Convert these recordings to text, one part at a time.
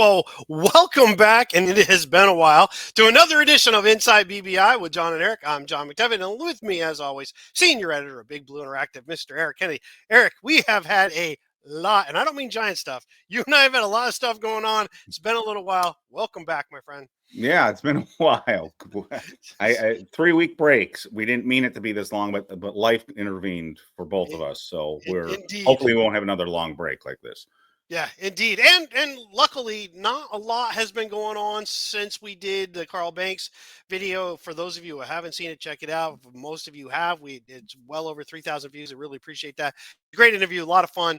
Well, welcome back, and it has been a while, to another edition of Inside BBI with John and Eric. I'm John McDevitt, and with me, as always, senior editor of Big Blue Interactive, Mr. Eric Kennedy. Eric, we have had a lot, and I don't mean giant stuff. You and I have had a lot of stuff going on. It's been a little while. Welcome back, my friend. Yeah, it's been a while. 3-week breaks. We didn't mean it to be this long, but life intervened for both of us. So hopefully we won't have another long break like this. Yeah, indeed. And luckily, not a lot has been going on since we did the Carl Banks video. For those of you who haven't seen it, check it out. Most of you have. It's well over 3,000 views. I really appreciate that. Great interview, a lot of fun.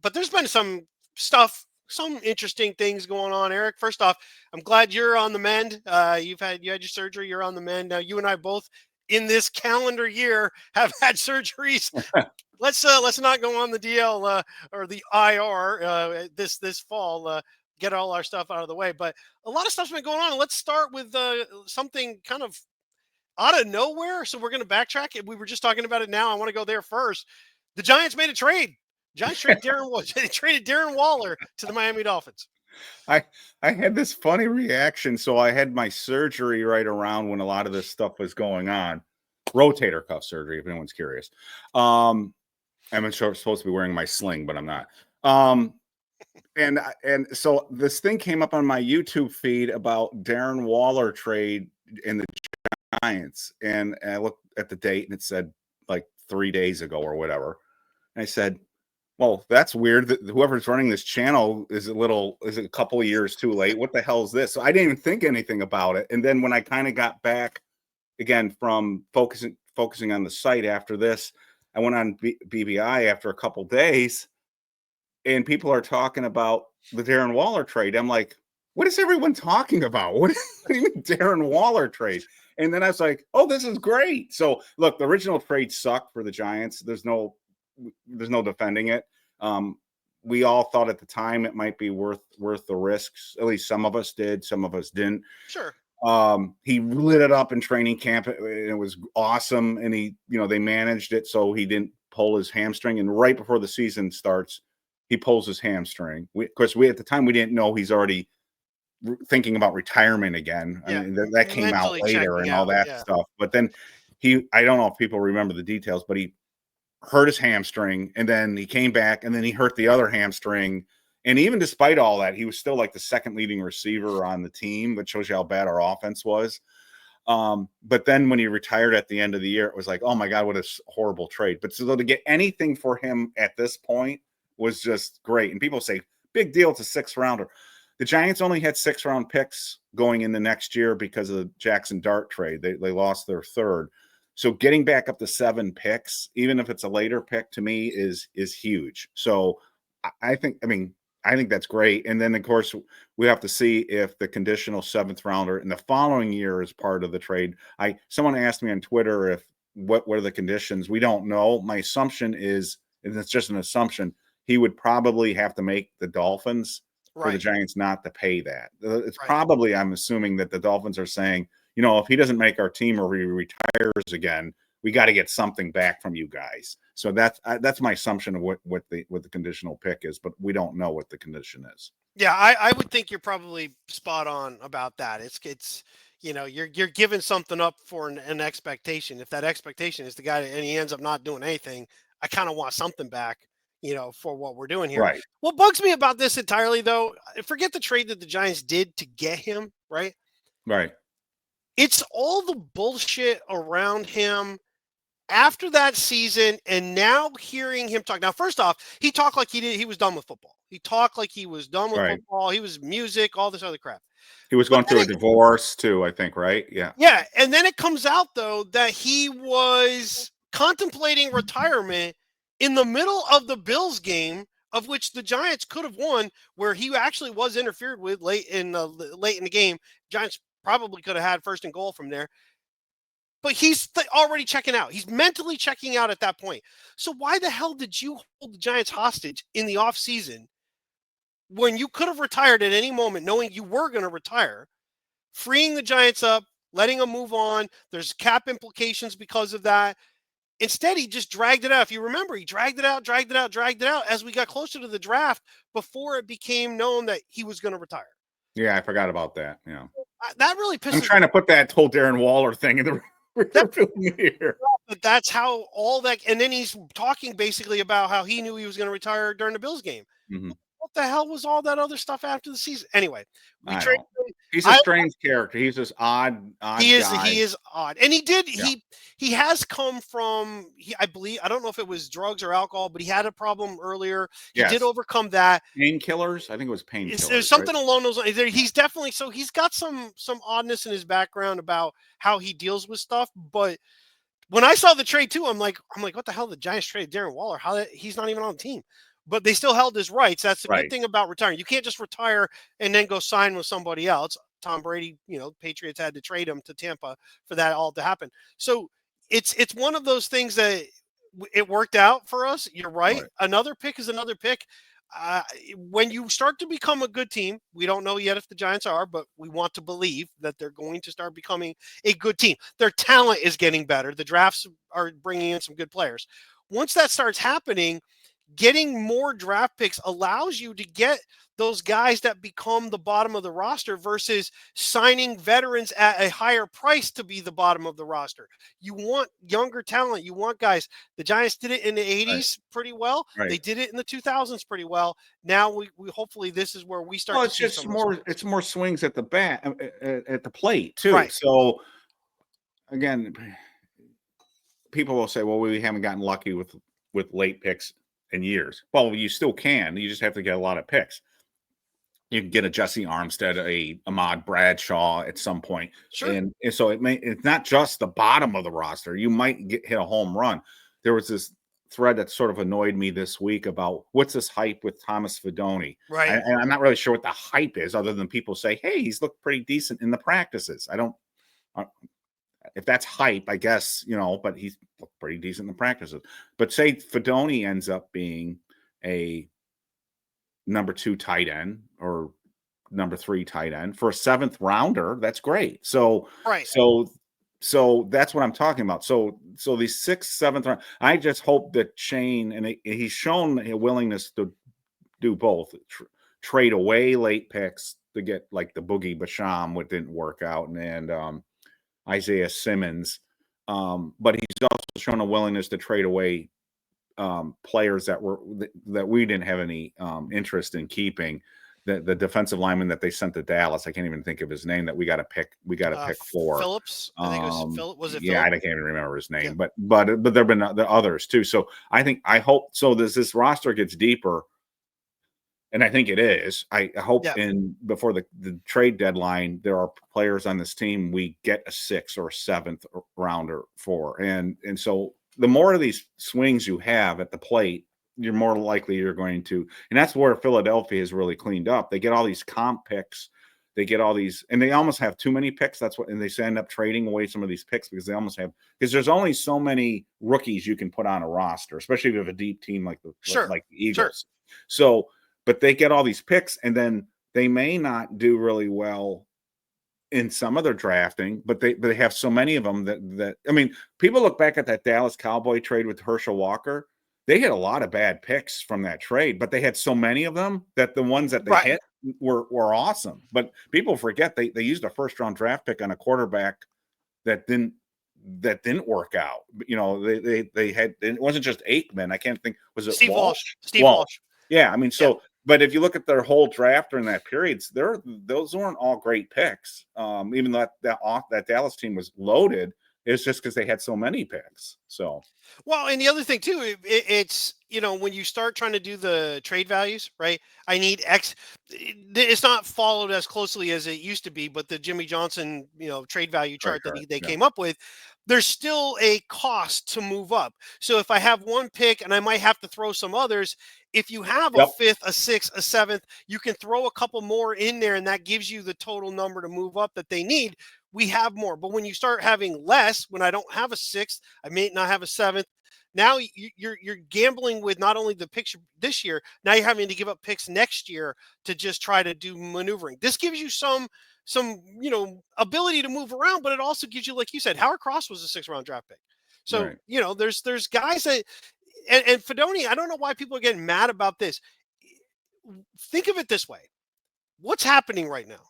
But there's been some stuff, some interesting things going on, Eric. First off, I'm glad you're on the mend. You had your surgery. You're on the mend. Now, you and I both in this calendar year have had surgeries. Let's not go on the DL or the IR this fall. Get all our stuff out of the way. But a lot of stuff's been going on. Let's start with something kind of out of nowhere. So we're going to backtrack it. We were just talking about it now. I want to go there first. The Giants made a trade. Giants traded Darren Waller to the Miami Dolphins. I had this funny reaction. So I had my surgery right around when a lot of this stuff was going on. Rotator cuff surgery, if anyone's curious. I'm supposed to be wearing my sling, but I'm not. And so this thing came up on my YouTube feed about Darren Waller trade in the Giants, and I looked at the date and it said like 3 days ago or whatever. And I said, "Well, that's weird. That whoever's running this channel is a couple of years too late. What the hell is this?" So I didn't even think anything about it. And then when I kind of got back again from focusing on the site after this, I went on BBI after a couple days, and people are talking about the Darren Waller trade. I'm like, what is everyone talking about? What do you mean Darren Waller trade? And then I was like, oh, this is great. So look, the original trade sucked for the Giants. There's no defending it. We all thought at the time it might be worth the risks. At least some of us did. Some of us didn't. Sure. He lit it up in training camp. It was awesome. And they managed it so he didn't pull his hamstring. And right before the season starts, he pulls his hamstring. Of course, at the time we didn't know he's already thinking about retirement again. Yeah. I mean, that came out later and all that stuff. But then I don't know if people remember the details, but he hurt his hamstring and then he came back and then he hurt the other hamstring. And even despite all that, he was still like the second leading receiver on the team, which shows you how bad our offense was. But then when he retired at the end of the year, it was like, oh my God, what a horrible trade. But so to get anything for him at this point was just great. And people say, big deal, it's a 6th rounder. The Giants only had 6th-round picks going into next year because of the Jackson Dart trade. They lost their 3rd. So getting back up to 7 picks, even if it's a later pick, to me is huge. So I think that's great. And then, of course, we have to see if the conditional 7th rounder in the following year is part of the trade. Someone asked me on Twitter what are the conditions. We don't know. My assumption is, and it's just an assumption, he would probably have to make the Dolphins for the Giants not to pay that. It's probably, I'm assuming that the Dolphins are saying, if he doesn't make our team or he retires again, we got to get something back from you guys. So that's my assumption of what the conditional pick is, but we don't know what the condition is. Yeah, I would think you're probably spot on about that. It's you're giving something up for an expectation. If that expectation is the guy and he ends up not doing anything, I kind of want something back, for what we're doing here. Right. What bugs me about this entirely, though, forget the trade that the Giants did to get him, right? Right. It's all the bullshit around him after that season, and now hearing him talk. Now, first off, he talked like he was done with football. He talked like he was done with football. He was music, all this other crap. He was going through a divorce too, I think, right? Yeah. Yeah, and then it comes out, though, that he was contemplating retirement in the middle of the Bills game, of which the Giants could have won, where he actually was interfered with late in the game. Giants probably could have had 1st and goal from there. But he's already checking out. He's mentally checking out at that point. So why the hell did you hold the Giants hostage in the offseason when you could have retired at any moment, knowing you were going to retire, freeing the Giants up, letting them move on? There's cap implications because of that. Instead, he just dragged it out. If you remember, he dragged it out as we got closer to the draft before it became known that he was going to retire. Yeah, I forgot about that. Yeah, that really pisses. I'm trying to put that whole Darren Waller thing in the here. But that's how all that, and then he's talking basically about how he knew he was going to retire during the Bills game. Mm-hmm. What the hell was all that other stuff after the season? Anyway, we traded him. He's a strange character. He's this odd he is guy. He is odd, and he has come from, I believe, I don't know if it was drugs or alcohol, but he had a problem earlier. He did overcome that. Painkillers, I think it was painkillers. There's something along those lines. He's definitely, so he's got some oddness in his background about how he deals with stuff. But when I saw the trade too, I'm like, what the hell? The Giants traded Darren Waller. He's not even on the team, but they still held his rights. That's the good thing about retiring. You can't just retire and then go sign with somebody else. Tom Brady, Patriots had to trade him to Tampa for that all to happen. So it's one of those things that it worked out for us. You're right. Another pick is another pick. When you start to become a good team, we don't know yet if the Giants are, but we want to believe that they're going to start becoming a good team. Their talent is getting better. The drafts are bringing in some good players. Once that starts happening, getting more draft picks allows you to get those guys that become the bottom of the roster versus signing veterans at a higher price to be the bottom of the roster. You want younger talent. You want guys. The Giants did it in the 80s pretty well. They did it in the 2000s pretty well. Now we hopefully this is where we start. Well, it's to see just more. It's more swings at the bat at the plate too. Right. So again, people will say, "Well, we haven't gotten lucky with late picks in years." Well, you still can. You just have to get a lot of picks. You can get a Jesse Armstead, a Ahmad Bradshaw at some point. Sure. And so it's not just the bottom of the roster. You might hit a home run. There was this thread that sort of annoyed me this week about what's this hype with Thomas Fidone. Right. And I'm not really sure what the hype is, other than people say, hey, he's looked pretty decent in the practices. If that's hype, I guess, but he's looked pretty decent in the practices. But say Fidone ends up being a number 2 tight end or number 3 tight end for a 7th rounder, that's great. So that's what I'm talking about. So these 6th, 7th round, I just hope that Shane, and he's shown a willingness to do both, trade away late picks to get like the Boogie Basham, what didn't work out, and Isaiah Simmons. But he's also shown a willingness to trade away players that we didn't have any interest in keeping. The defensive lineman that they sent to Dallas, I can't even think of his name, that we got to pick for. Phillips, I think it was Phillips. Was it? Yeah, Phillips? I can't even remember his name, but there've been the others too. So I hope so. This roster gets deeper, and I think it is. I hope before the trade deadline, there are players on this team we get a 6th or 7th rounder for, and so the more of these swings you have at the plate, you're more likely you're going to, and that's where Philadelphia has really cleaned up. They get all these comp picks, they get all these, and they almost have too many picks. That's what, and they end up trading away some of these picks because there's only so many rookies you can put on a roster, especially if you have a deep team like the Eagles. Sure. So, but they get all these picks, and then they may not do really well in some of their drafting, but they have so many of them that I mean, people look back at that Dallas Cowboy trade with Herschel Walker. They had a lot of bad picks from that trade, but they had so many of them that the ones that they hit were awesome. But people forget they used a 1st-round draft pick on a quarterback that didn't work out. They had, it wasn't just Aikman. I can't think, was it Steve Walsh? Steve Walsh. Yeah, I mean, so. Yeah. But if you look at their whole draft during that period, those weren't all great picks. Even though that Dallas team was loaded, it's just because they had so many picks. So, well, and the other thing too, it's when you start trying to do the trade values, right? I need X. It's not followed as closely as it used to be, but the Jimmy Johnson trade value chart that they came up with, there's still a cost to move up. So if I have one pick and I might have to throw some others, if you have a 5th, a 6th, a 7th, you can throw a couple more in there, and that gives you the total number to move up that they need. We have more. But when you start having less, when I don't have a 6th, I may not have a 7th. Now you're gambling with not only the picks this year, now you're having to give up picks next year to just try to do maneuvering. This gives you some ability to move around, but it also gives you, like you said, Howard Cross was a 6th-round draft pick. So, there's guys that, and Fidone, I don't know why people are getting mad about this. Think of it this way. what's happening right now?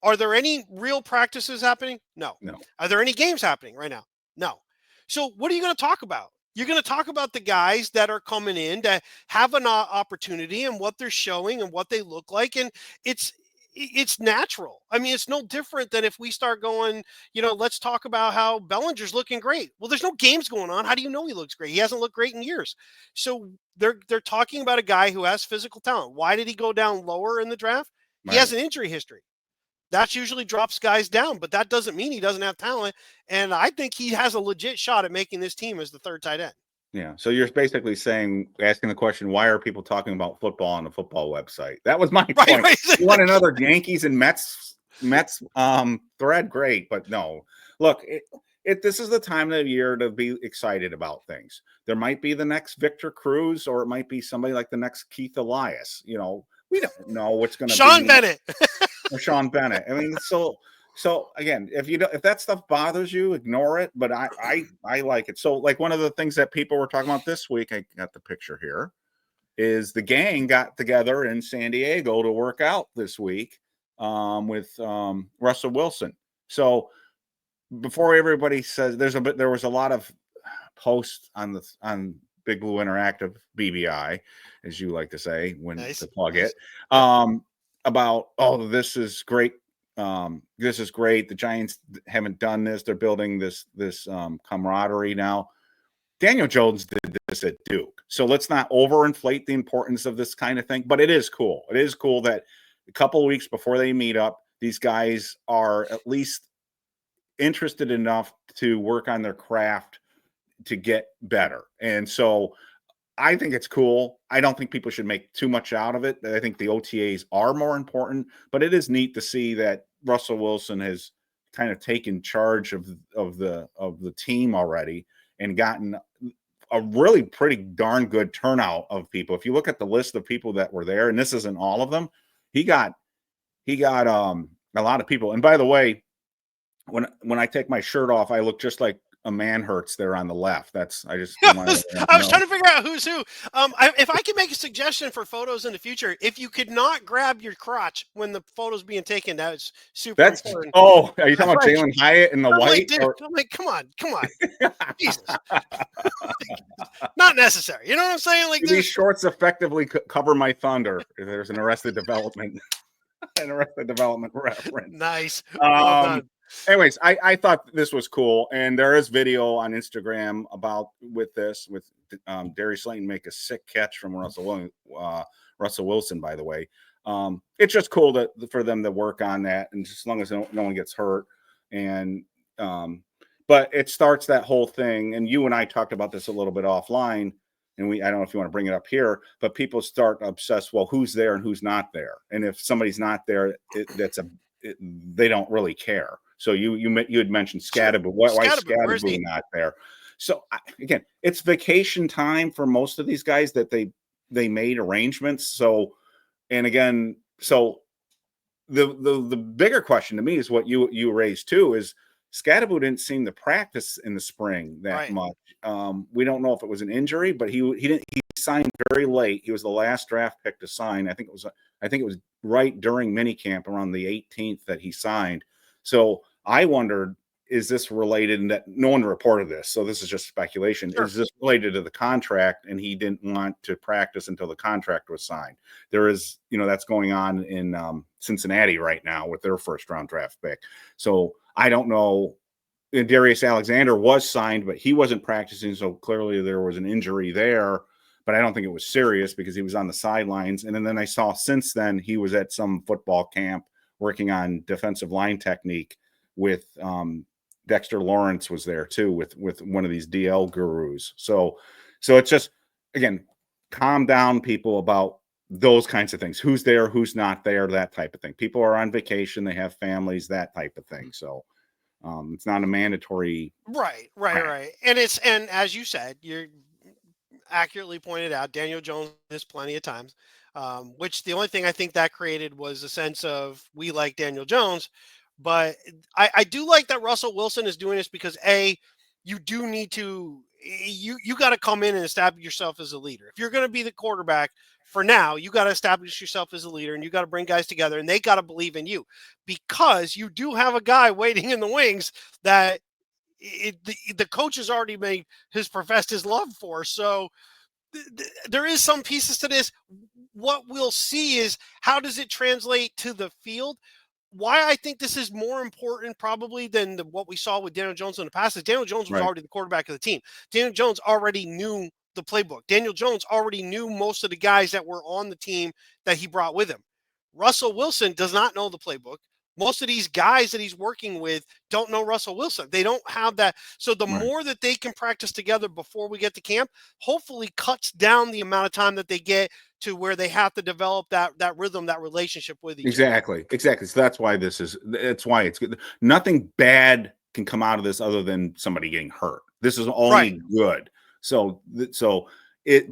Are there any real practices happening? No. Are there any games happening right now? No. So what are you going to talk about? You're going to talk about the guys that are coming in that have an opportunity and what they're showing and what they look like. And it's natural. I mean, it's no different than if we start going, let's talk about how Bellinger's looking great. Well, there's no games going on. How do you know he looks great? He hasn't looked great in years. So they're talking about a guy who has physical talent. Why did he go down lower in the draft? He has an injury history. That usually drops guys down, but that doesn't mean he doesn't have talent. And I think he has a legit shot at making this team as the third tight end. Yeah. So you're basically asking the question, why are people talking about football on the football website? That was my point. Right. You want another Yankees and Mets thread? Great. But no, look, this is the time of the year to be excited about things. There might be the next Victor Cruz, or it might be somebody like the next Keith Elias. We don't know what's going to be. Sean Bennett. Or Sean Bennett. I mean, so again, if that stuff bothers you, ignore it. But I like it. So like one of the things that people were talking about this week, I got the picture here, is the gang got together in San Diego to work out this week with Russell Wilson. So before everybody says there was a lot of posts on Big Blue Interactive, BBI, as you like to say when to plug it. About, this is great. This is great. The Giants haven't done this. They're building this camaraderie now. Daniel Jones did this at Duke. So let's not overinflate the importance of this kind of thing. But it is cool. It is cool that a couple of weeks before they meet up, these guys are at least interested enough to work on their craft to get better. And so I think it's cool. I don't think people should make too much out of it. I think the OTAs are more important, but it is neat to see that Russell Wilson has kind of taken charge of the team already and gotten a really pretty darn good turnout of people. If you look at the list of people that were there, and this isn't all of them, he got a lot of people. And by the way, when I take my shirt off, I look just like a man hurts there on the left. I was trying to figure out who's who. If I can make a suggestion for photos in the future, if you could not grab your crotch when the photo's being taken, that's super important. Oh, are you talking about Jalen Hyatt in the white? I'm like, come on. Jesus. Not necessary. You know what I'm saying? Like these shorts effectively cover my thunder. There's an Arrested Development. Reference. Nice. Well done. Anyways, I thought this was cool, and there is video on Instagram with Darius Slayton make a sick catch from Russell Wilson. By the way, it's just cool for them to work on that, and just as long as no one gets hurt. And but it starts that whole thing, and you and I talked about this a little bit offline. And I don't know if you want to bring it up here, but people start obsessed. Well, who's there and who's not there? And if somebody's not there, they don't really care. So you had mentioned Scadaboo. Why is Scadaboo not there? So again, it's vacation time for most of these guys that they made arrangements. So, and again, so the bigger question to me is what you raised too, is Scadaboo didn't seem to practice in the spring that much. We don't know if it was an injury, but he signed very late. He was the last draft pick to sign. I think it was right during minicamp around the 18th that he signed. So I wondered, is this related? And that no one reported this, so this is just speculation. Sure. Is this related to the contract? And he didn't want to practice until the contract was signed. There is, that's going on in Cincinnati right now with their first round draft pick. So I don't know. And Darius Alexander was signed, but he wasn't practicing, so clearly there was an injury there. But I don't think it was serious because he was on the sidelines. And then I saw since then he was at some football camp working on defensive line technique with Dexter Lawrence was there too with one of these DL gurus. So it's just, again, calm down, people, about those kinds of things. Who's there, who's not there, that type of thing. People are on vacation, they have families, that type of thing. So it's not a mandatory. Right. And as you said, you're accurately pointed out, Daniel Jones this plenty of times, which the only thing I think that created was a sense of, we like Daniel Jones. But I do like that Russell Wilson is doing this because, A, you do need to you got to come in and establish yourself as a leader. If you're going to be the quarterback for now, you got to establish yourself as a leader, and you got to bring guys together, and they got to believe in you, because you do have a guy waiting in the wings that the coach has already professed his love for. So there is some pieces to this. What we'll see is, how does it translate to the field? Why I think this is more important probably than what we saw with Daniel Jones in the past is Daniel Jones was already the quarterback of the team. Daniel Jones already knew the playbook. Daniel Jones already knew most of the guys that were on the team that he brought with him. Russell Wilson does not know the playbook. Most of these guys that he's working with don't know Russell Wilson. They don't have that. So the more that they can practice together before we get to camp, hopefully cuts down the amount of time that they get to where they have to develop that rhythm, that relationship with each other. Exactly. So that's why it's why it's good. Nothing bad can come out of this other than somebody getting hurt. This is only good.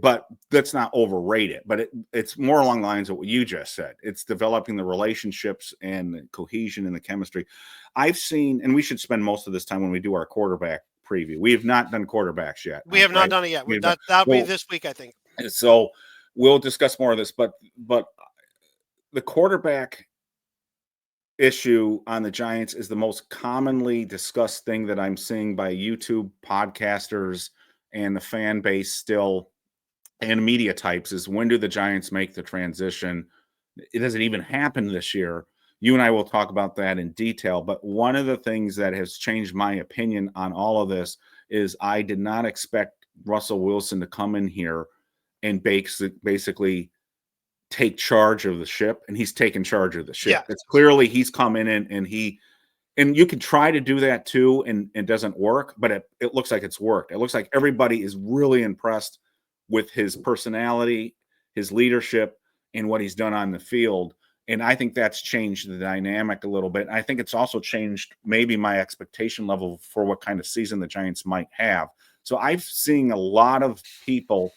But let's not overrate it. But it's more along the lines of what you just said. It's developing the relationships and the cohesion and the chemistry. I've seen, and we should spend most of this time when we do our quarterback preview. We have not done quarterbacks yet. We have not done it yet. That'll be this week, I think. So we'll discuss more of this. But the quarterback issue on the Giants is the most commonly discussed thing that I'm seeing by YouTube podcasters and the fan base still, and media types, is when do the Giants make the transition? It doesn't even happen this year. You and I will talk about that in detail. But one of the things that has changed my opinion on all of this is I did not expect Russell Wilson to come in here and basically take charge of the ship, and he's taken charge of the ship. Yeah. It's clearly he's come in and you can try to do that too, and it doesn't work, but it looks like it's worked. It looks like everybody is really impressed with his personality, his leadership, and what he's done on the field. And I think that's changed the dynamic a little bit. I think it's also changed maybe my expectation level for what kind of season the Giants might have. So I've seen a lot of people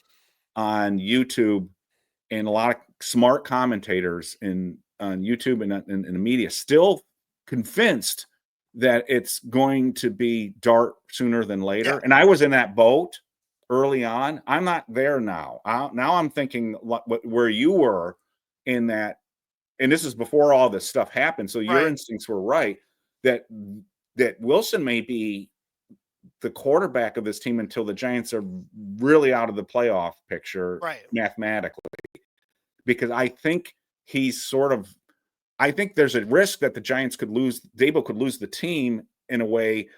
on YouTube and a lot of smart commentators on YouTube and in the media still convinced that it's going to be Dart sooner than later. Yeah. And I was in that boat early on. I'm not there now. Now I'm thinking where you were in that, and this is before all this stuff happened. So your instincts were right that Wilson may be the quarterback of this team until the Giants are really out of the playoff picture mathematically. Because I think I think there's a risk that the Giants Dable could lose the team in a way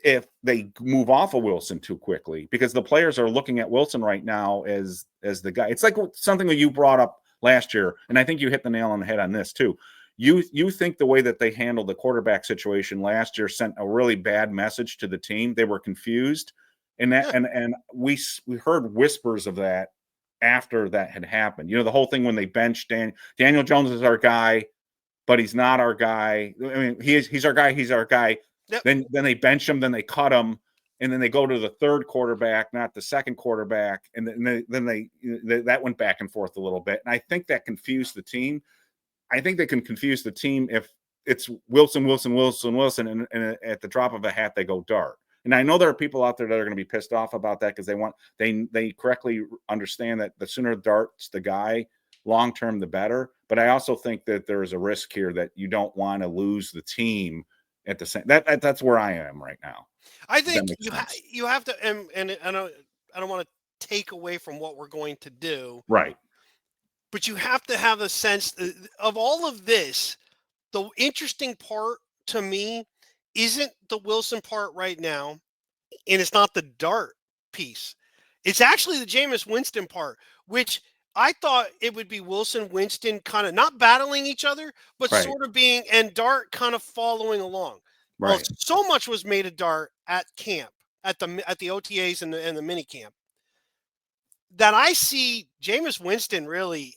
if they move off of Wilson too quickly, because the players are looking at Wilson right now as the guy. It's like something that you brought up last year, and I think you hit the nail on the head on this too. You think the way that they handled the quarterback situation last year sent a really bad message to the team. They were confused, and we heard whispers of that after that had happened. The whole thing when they benched Daniel Jones is our guy, but he's not our guy. I mean, he's our guy. He's our guy. Yep. Then they bench him. Then they cut him, and then they go to the third quarterback, not the second quarterback, and then that went back and forth a little bit. And I think that confused the team. I think they can confuse the team if it's Wilson, and at the drop of a hat they go Dart. And I know there are people out there that are going to be pissed off about that because they correctly understand that the sooner Dart's the guy, long term the better. But I also think that there is a risk here that you don't want to lose the team at the same. That's where I am right now. I think you have to, and I don't want to take away from what we're going to do, right? But you have to have a sense of all of this. The interesting part to me isn't the Wilson part right now, and it's not the Dart piece. It's actually the Jameis Winston part, which I thought it would be Wilson, Winston kind of not battling each other, but sort of being, and Dart kind of following along. Right. Well, so much was made of Dart at camp, at the OTAs and the mini camp, that I see Jameis Winston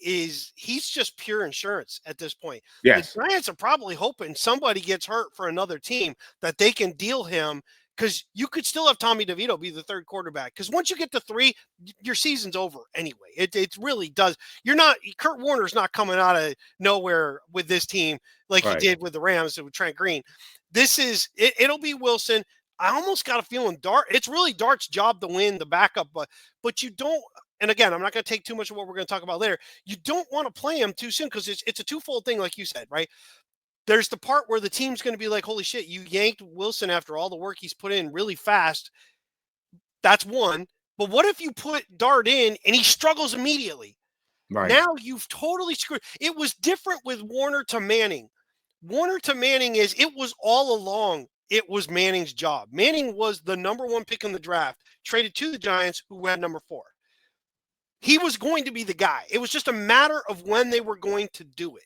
he's just pure insurance at this point. Yes. The Giants are probably hoping somebody gets hurt for another team that they can deal him, because you could still have Tommy DeVito be the third quarterback. Because once you get to 3, your season's over anyway. It really does. Kurt Warner's not coming out of nowhere with this team like he did with the Rams and with Trent Green. It'll be Wilson. I almost got a feeling it's really Dart's job to win the backup, but you don't. And again, I'm not going to take too much of what we're going to talk about later. You don't want to play him too soon because it's a twofold thing, like you said, right? There's the part where the team's going to be like, holy shit, you yanked Wilson after all the work he's put in really fast. That's one. But what if you put Dart in and he struggles immediately? Right. Now you've totally screwed. It was different with Warner to Manning. Warner to Manning it was all along, it was Manning's job. Manning was the number one pick in the draft, traded to the Giants, who had number 4. He was going to be the guy. It was just a matter of when they were going to do it.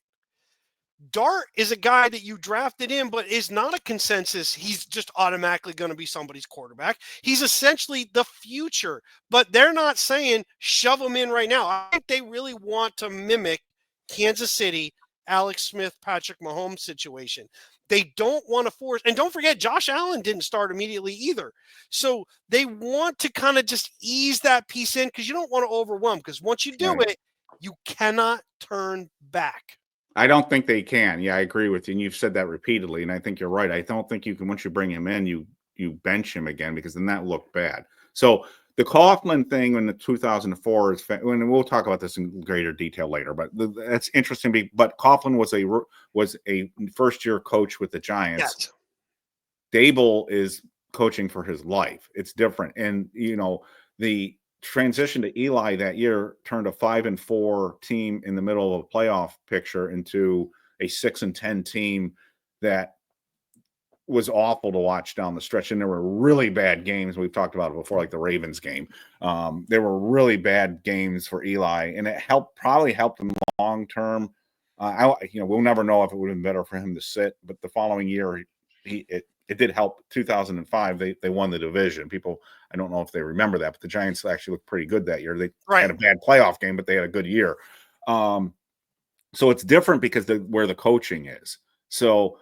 Dart is a guy that you drafted in, but is not a consensus. He's just automatically going to be somebody's quarterback. He's essentially the future, but they're not saying shove him in right now. I think they really want to mimic Kansas City, Alex Smith, Patrick Mahomes situation. They don't want to force, and don't forget, Josh Allen didn't start immediately either. So they want to kind of just ease that piece in because you don't want to overwhelm, because once you do it, you cannot turn back. I don't think they can. Yeah, I agree with you. And you've said that repeatedly. And I think you're right. I don't think you can, once you bring him in, you bench him again, because then that looked bad. So the Coughlin thing in the 2004 is, and we'll talk about this in greater detail later, but that's interesting. But Coughlin was a first year coach with the Giants. Yes. Dable is coaching for his life. It's different. And, the transition to Eli that year turned a 5-4 team in the middle of a playoff picture into a 6-10 team that was awful to watch down the stretch. And there were really bad games. We've talked about it before, like the Ravens game. There were really bad games for Eli, and it probably helped him long term. We'll never know if it would have been better for him to sit, but the following year, it did help. 2005, they won the division. People, I don't know if they remember that, but the Giants actually looked pretty good that year. They had a bad playoff game, but they had a good year. So it's different because where the coaching is. So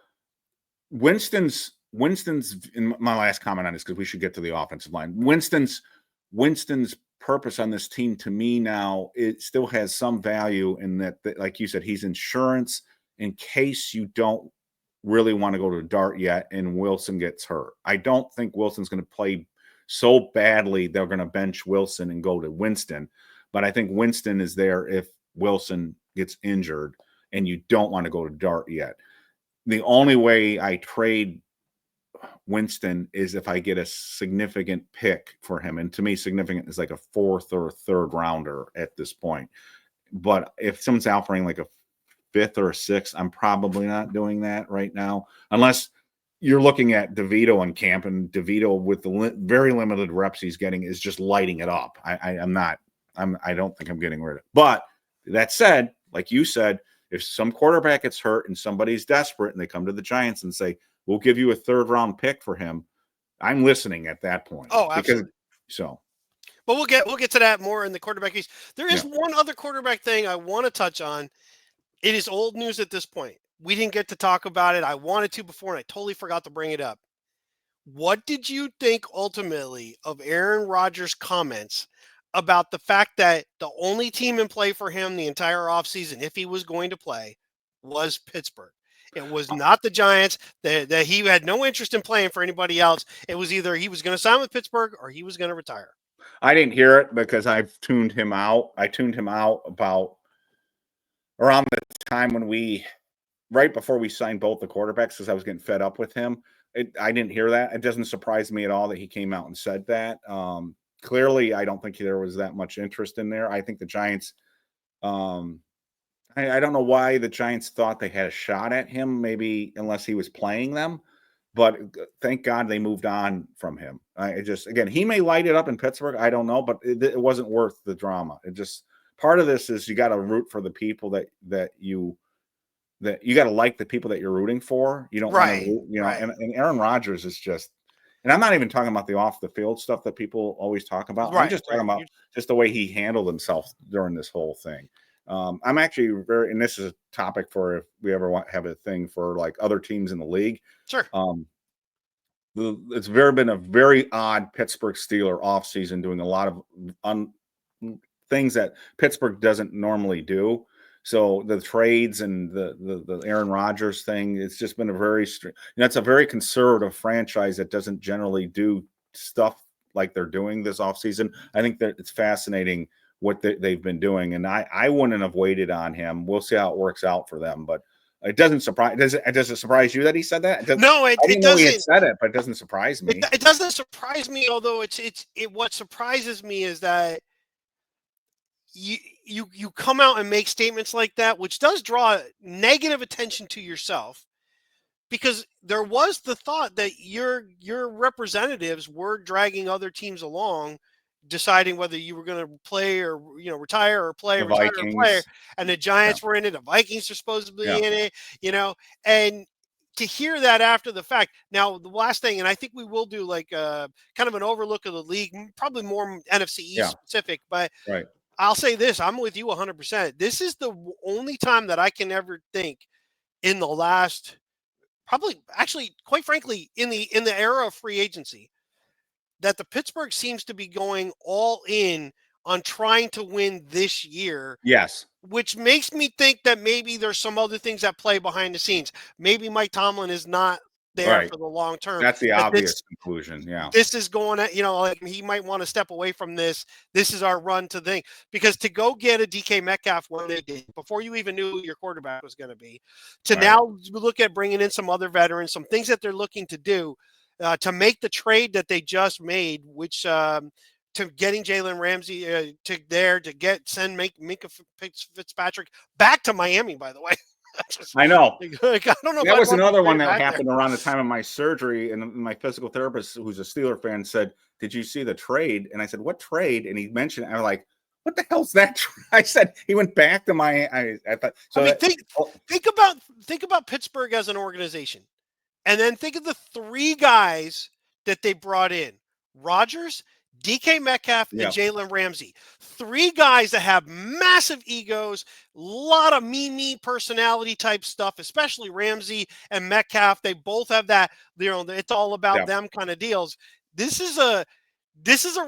Winston's in my last comment on this, because we should get to the offensive line. Winston's purpose on this team, to me now, it still has some value in that, like you said, he's insurance in case you don't really want to go to Dart yet and Wilson gets hurt. I don't think Wilson's going to play so badly they're going to bench Wilson and go to Winston, but I think Winston is there if Wilson gets injured and you don't want to go to Dart yet. The only way I trade Winston is if I get a significant pick for him, and to me significant is like a 4th or a 3rd rounder at this point. But if someone's offering like a 5th or a 6th, I'm probably not doing that right now, unless you're looking at DeVito in camp, and DeVito with the very limited reps he's getting is just lighting it up. I don't think I'm getting rid of it. But that said, like you said, if some quarterback gets hurt and somebody's desperate and they come to the Giants and say, we'll give you a 3rd round pick for him, I'm listening at that point. Oh, absolutely. But we'll get to that more in the quarterback case. There is one other quarterback thing I want to touch on. It is old news at this point. We didn't get to talk about it. I wanted to before, and I totally forgot to bring it up. What did you think ultimately of Aaron Rodgers' comments about the fact that the only team in play for him the entire offseason, if he was going to play, was Pittsburgh? It was not the Giants. That he had no interest in playing for anybody else. It was either he was going to sign with Pittsburgh or he was going to retire. I didn't hear it because I've tuned him out. I tuned him out about around the time when right before we signed both the quarterbacks, because I was getting fed up with him. I didn't hear that. It doesn't surprise me at all that he came out and said that. Clearly, I don't think there was that much interest in there. I think the Giants, I don't know why the Giants thought they had a shot at him, maybe unless he was playing them. But thank God they moved on from him. Again, he may light it up in Pittsburgh. I don't know, but it wasn't worth the drama. Part of this is you got to root for the people that you got to like the people that you're rooting for. You don't want to, and Aaron Rodgers is just, and I'm not even talking about the off the field stuff that people always talk about. I'm just talking about just the way he handled himself during this whole thing. I'm actually and this is a topic for if we ever have a thing for like other teams in the league. Sure. It's been a very odd Pittsburgh Steeler offseason, doing a lot of things that Pittsburgh doesn't normally do. So the trades and the Aaron Rodgers thing, it's just been a very, it's a very conservative franchise that doesn't generally do stuff like they're doing this offseason. I think that it's fascinating what they've been doing, and I wouldn't have waited on him. We'll see how it works out for them, but it doesn't surprise. Does it surprise you that he said that? No, I didn't know he had said it, but it doesn't surprise me. It doesn't surprise me, although what surprises me is that you come out and make statements like that, which does draw negative attention to yourself, because there was the thought that your representatives were dragging other teams along, deciding whether you were going to play or retire or play, the retire Vikings. or play, and the Giants were in it, the Vikings are supposedly in it, and to hear that after the fact. Now, the last thing, and I think we will do like kind of an overlook of the league, probably more NFC East specific, but right. I'll say this, I'm with you 100%. This is the only time that I can ever think in the last, probably, actually, quite frankly, in the era of free agency, that the Pittsburgh seems to be going all in on trying to win this year. Yes. Which makes me think that maybe there's some other things that play behind the scenes. Maybe Mike Tomlin is not there for the long term. That's the obvious conclusion. Yeah. This is going to, like he might want to step away from this. This is our run to think, because to go get a DK Metcalf when they did, before you even knew who your quarterback was going to be, to now look at bringing in some other veterans, some things that they're looking to do, to make the trade that they just made, which to getting Jalen Ramsey send Minkah Fitzpatrick back to Miami, by the way. I know. Like, I don't know. That was another one that happened around the time of my surgery, and my physical therapist, who's a Steeler fan, said, "Did you see the trade?" And I said, "What trade?" And he mentioned, I'm like, "What the hell's that?" I said, "He went back to my." I thought. So I mean, think about Pittsburgh as an organization, and then think of the three guys that they brought in: Rodgers, DK Metcalf, and Jalen Ramsey. Three guys that have massive egos, a lot of me personality type stuff, especially Ramsey and Metcalf. They both have that, it's all about them kind of deals. This is a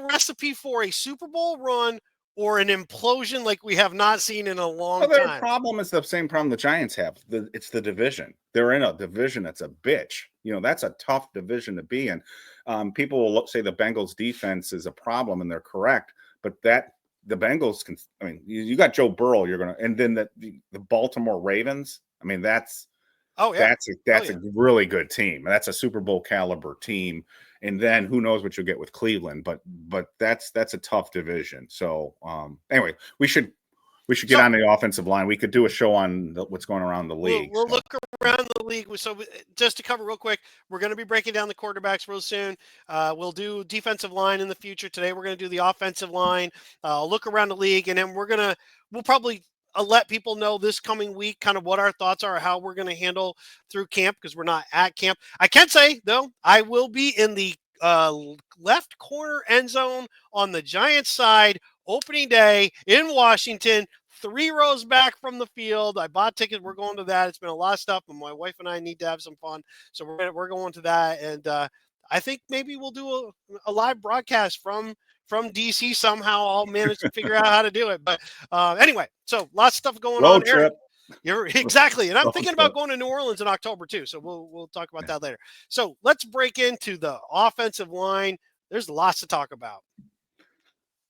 recipe for a Super Bowl run or an implosion like we have not seen in a long time. Their problem is the same problem the Giants have. It's the division. They're in a division that's a bitch. That's a tough division to be in. People will say the Bengals defense is a problem, and they're correct. But the Bengals can. I mean, you got Joe Burrow. And then the Baltimore Ravens. I mean, that's a really good team. That's a Super Bowl caliber team. And then who knows what you'll get with Cleveland, but that's a tough division. So anyway, we should get on the offensive line. We could do a show on what's going around the league. We'll look around the league. So just to cover real quick, we're going to be breaking down the quarterbacks real soon. We'll do defensive line in the future. Today we're going to do the offensive line. Look around the league, and then we'll probably let people know this coming week kind of what our thoughts are, how we're going to handle through camp, because we're not at camp. I can say, though, I will be in the left corner end zone on the Giants side opening day in Washington, 3 rows back from the field. I bought tickets. We're going to that. It's been a lot of stuff, but my wife and I need to have some fun. So we're going to that. And I think maybe we'll do a live broadcast from DC somehow. I'll manage to figure out how to do it. But anyway, so lots of stuff going on there. You're exactly. And I'm thinking about going to New Orleans in October too. So we'll talk about that later. So let's break into the offensive line. There's lots to talk about.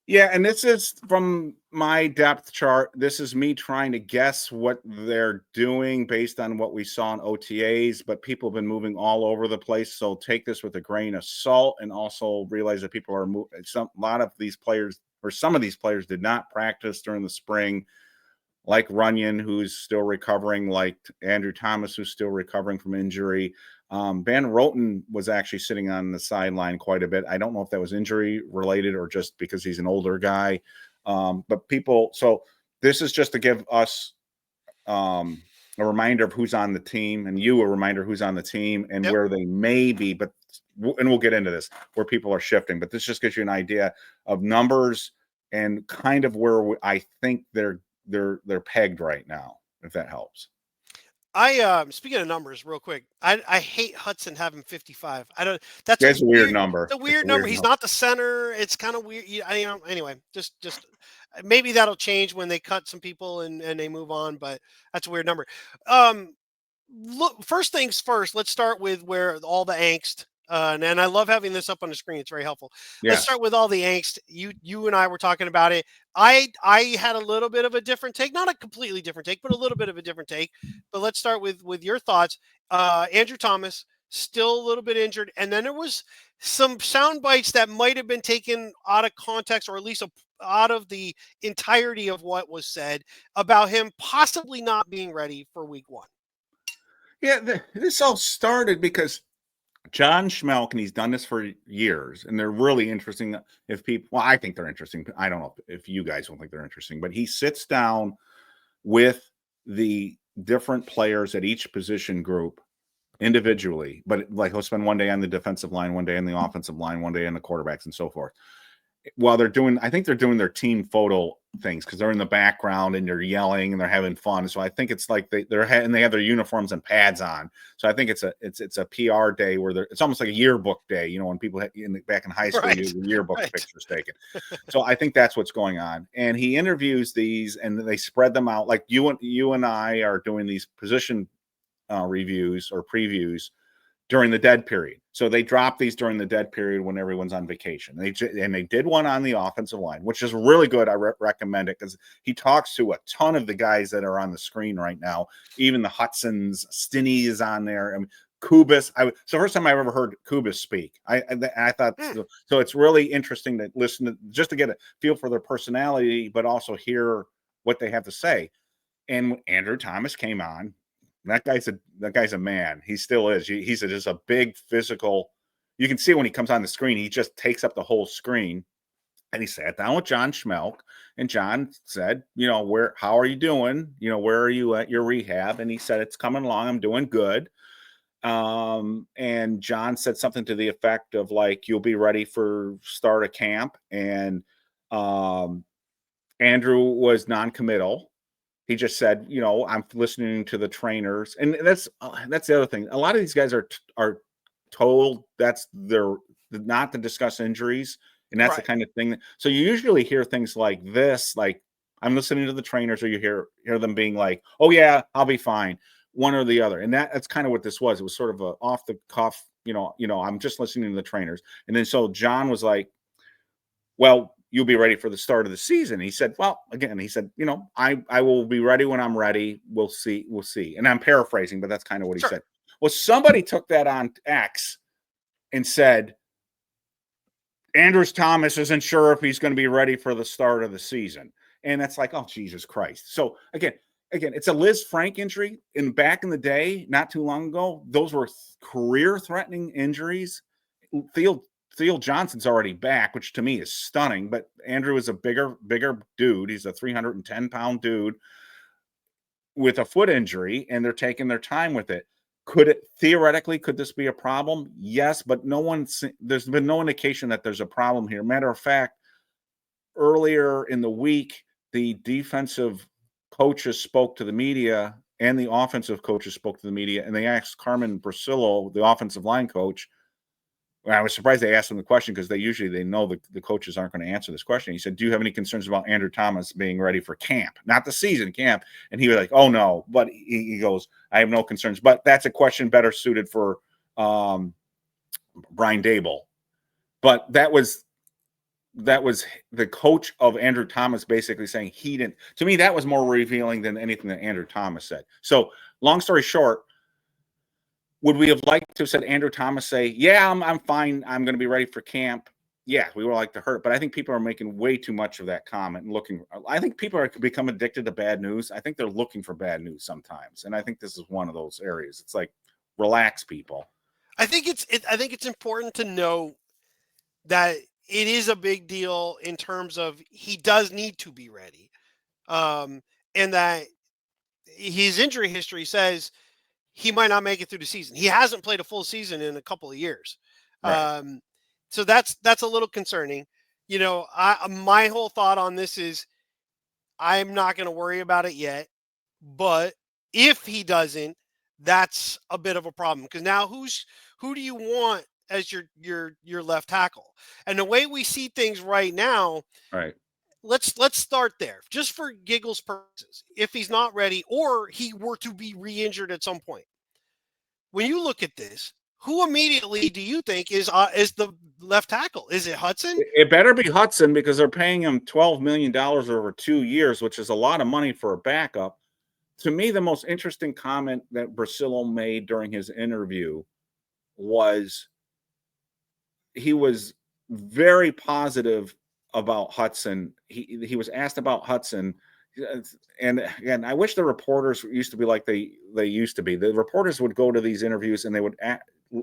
Yeah, and this is from my depth chart. This is me trying to guess what they're doing based on what we saw in OTAs, but people have been moving all over the place. So take this with a grain of salt, and also realize that people are moving. A lot of these players, or some of these players, did not practice during the spring, like Runyon, who's still recovering, like Andrew Thomas, who's still recovering from injury. Van Roten was actually sitting on the sideline quite a bit. I don't know if that was injury related or just because he's an older guy. So this is just to give us a reminder of who's on the team, and you a reminder who's on the team and where they may be. And we'll get into this, where people are shifting. But this just gives you an idea of numbers and kind of where I think they're pegged right now, if that helps. Speaking of numbers, real quick, I hate Hudson having 55. That's a weird number. It's a weird number. He's not the center. It's kind of weird. Anyway, just Maybe that'll change when they cut some people and they move on, but that's a weird number. Look, first things first, let's start with where all the angst, and I love having this up on the screen. It's very helpful. Let's Yes. start with all the angst. You and I were talking about it. I had a little bit of a different take, not a completely different take, but a little bit of a different take. But let's start with your thoughts. Andrew Thomas still a little bit injured, and then there was some sound bites that might have been taken out of context, or at least out of the entirety of what was said about him possibly not being ready for Week 1. Yeah, this all started because John Schmelk, and he's done this for years, and they're really interesting. If people, well, I think they're interesting. I don't know if you guys don't think they're interesting, but he sits down with the different players at each position group individually, but like he'll spend one day on the defensive line, one day on the offensive line, one day on the quarterbacks, and so forth. While they're doing, I think they're doing their team photo things because they're in the background and they're yelling and they're having fun. So I think it's like they're and they have their uniforms and pads on. So I think it's a PR day where it's almost like a yearbook day. You know, when people back in high school, Right. the yearbook Right. pictures taken. So I think that's what's going on. And he interviews these and they spread them out like you and I are doing these position reviews or previews during the dead period. So they drop these during the dead period when everyone's on vacation. They did one on the offensive line, which is really good. I recommend it because he talks to a ton of the guys that are on the screen right now. Even the Hudsons, Stinne is on there. I mean, Kubas. So first time I ever heard Kubas speak. I thought so. It's really interesting to listen to just to get a feel for their personality, but also hear what they have to say. And Andrew Thomas came on. That guy's a man. He still is. He's just a big physical. You can see when he comes on the screen, he just takes up the whole screen. And he sat down with John Schmelk, and John said, how are you doing? Where are you at your rehab? And he said, it's coming along. I'm doing good. And John said something to the effect of like, you'll be ready for start of camp. And Andrew was non-committal. He just said, I'm listening to the trainers, and that's the other thing. A lot of these guys are told they're not to discuss injuries, and that's Right. the kind of thing. So you usually hear things like this, like I'm listening to the trainers, or you hear them being like, "Oh yeah, I'll be fine," one or the other, and that's kind of what this was. It was sort of a off the cuff, I'm just listening to the trainers, and then so John was like, well, you'll be ready for the start of the season. He said, well, again, he said, I will be ready when I'm ready. We'll see. And I'm paraphrasing, but that's kind of what he said. Well, somebody took that on X and said, Andrew Thomas isn't sure if he's going to be ready for the start of the season. And that's like, oh, Jesus Christ. So again, it's a Liz Frank injury. And back in the day, not too long ago, those were career-threatening injuries. Theo Johnson's already back, which to me is stunning. But Andrew is a bigger dude. He's a 310-pound dude with a foot injury, and they're taking their time with it. Could this be a problem? Yes, but there's been no indication that there's a problem here. Matter of fact, earlier in the week, the defensive coaches spoke to the media and the offensive coaches spoke to the media, and they asked Carmen Brasillo, the offensive line coach. I was surprised they asked him the question because they know the coaches aren't going to answer this question. He said, do you have any concerns about Andrew Thomas being ready for camp? Not the season, camp. And he was like, oh, no. But he goes, I have no concerns. But that's a question better suited for Brian Dable. But that was the coach of Andrew Thomas basically saying he didn't. To me, that was more revealing than anything that Andrew Thomas said. So long story short, would we have liked to have said Andrew Thomas say, yeah, I'm fine. I'm going to be ready for camp. Yeah, we would like to hurt. But I think people are making way too much of that comment and I think people are become addicted to bad news. I think they're looking for bad news sometimes. And I think this is one of those areas. It's like, relax, people. I think it's important to know that it is a big deal in terms of he does need to be ready. And that his injury history says he might not make it through the season. He hasn't played a full season in a couple of years. Right. So that's a little concerning. My whole thought on this is I'm not going to worry about it yet, but if he doesn't, that's a bit of a problem because now who do you want as your left tackle? And the way we see things right now, Right. let's start there, just for giggles purposes. If he's not ready, or he were to be re-injured at some point, when you look at this, who immediately do you think is the left tackle? Is it Hudson? It better be Hudson, because they're paying him $12 million over 2 years, which is a lot of money for a backup. To me, the most interesting comment that Brasillo made during his interview was he was very positive about Hudson. He was asked about Hudson, and again, I wish the reporters used to be like they used to be. The reporters would go to these interviews and they would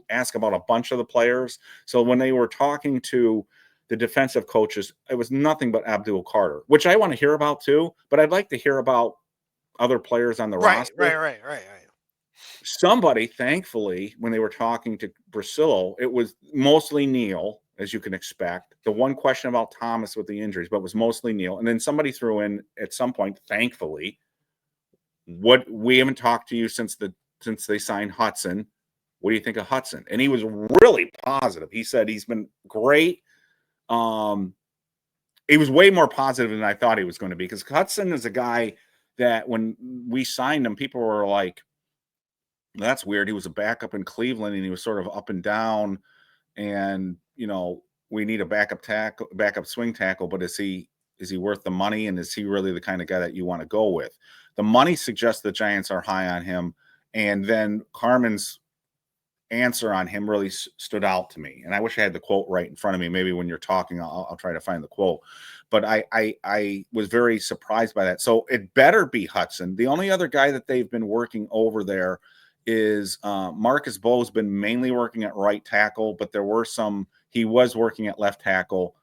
ask about a bunch of the players. So when they were talking to the defensive coaches, it was nothing but Abdul Carter, which I want to hear about too. But I'd like to hear about other players on the roster. Right. Somebody, thankfully, when they were talking to Brasillo, it was mostly Neal, as you can expect. The one question about Thomas with the injuries, but it was mostly Neal. And then somebody threw in at some point, thankfully, what we haven't talked to you since they signed Hudson. What do you think of Hudson? And he was really positive. He said he's been great. He was way more positive than I thought he was going to be, because Hudson is a guy that when we signed him, people were like, that's weird. He was a backup in Cleveland and he was sort of up and down, and we need a backup swing tackle, but is he worth the money, and is he really the kind of guy that you want to go with? The money suggests the Giants are high on him, and then Carmen's answer on him really stood out to me. And I wish I had the quote right in front of me. Maybe when you're talking, I'll try to find the quote. But I was very surprised by that. So it better be Hudson. The only other guy that they've been working over there is Marcus Bowe's been mainly working at right tackle, but he was working at left tackle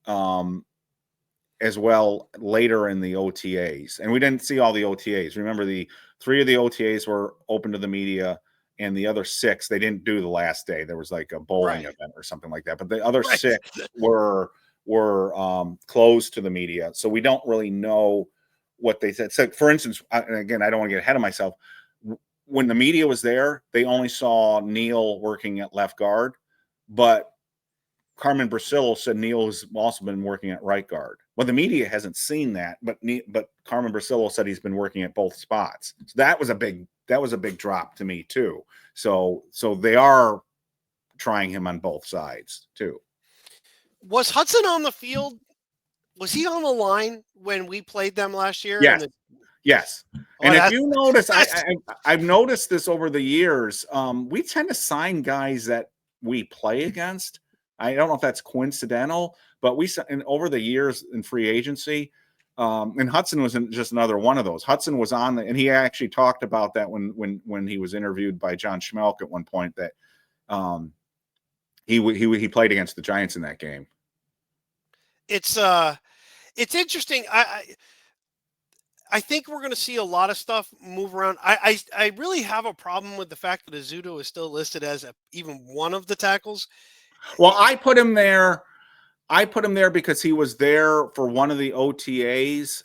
as well later in the OTAs. And we didn't see all the OTAs. Remember, the 3 of the OTAs were open to the media, and the other 6, they didn't do the last day. There was like a bowling event or something like that. But the other 6 were closed to the media. So we don't really know what they said. So, for instance, and again, I don't want to get ahead of myself. When the media was there, they only saw Neal working at left guard, but Carmen Brasillo said Neal has also been working at right guard. Well, the media hasn't seen that, but Carmen Brasillo said he's been working at both spots. So that was a big drop to me too. So they are trying him on both sides too. Was Hudson on the field? Was he on the line when we played them last year? Yes. Yes. And if you notice, I've noticed this over the years. We tend to sign guys that we play against. I don't know if that's coincidental, but over the years in free agency, and Hudson was just another one of those. Hudson was on and he actually talked about that when he was interviewed by John Schmelk at one point, that he played against the Giants in that game. It's interesting. I think we're going to see a lot of stuff move around. I really have a problem with the fact that Ezeudu is still listed as even one of the tackles. Well, I put him there because he was there for one of the OTAs,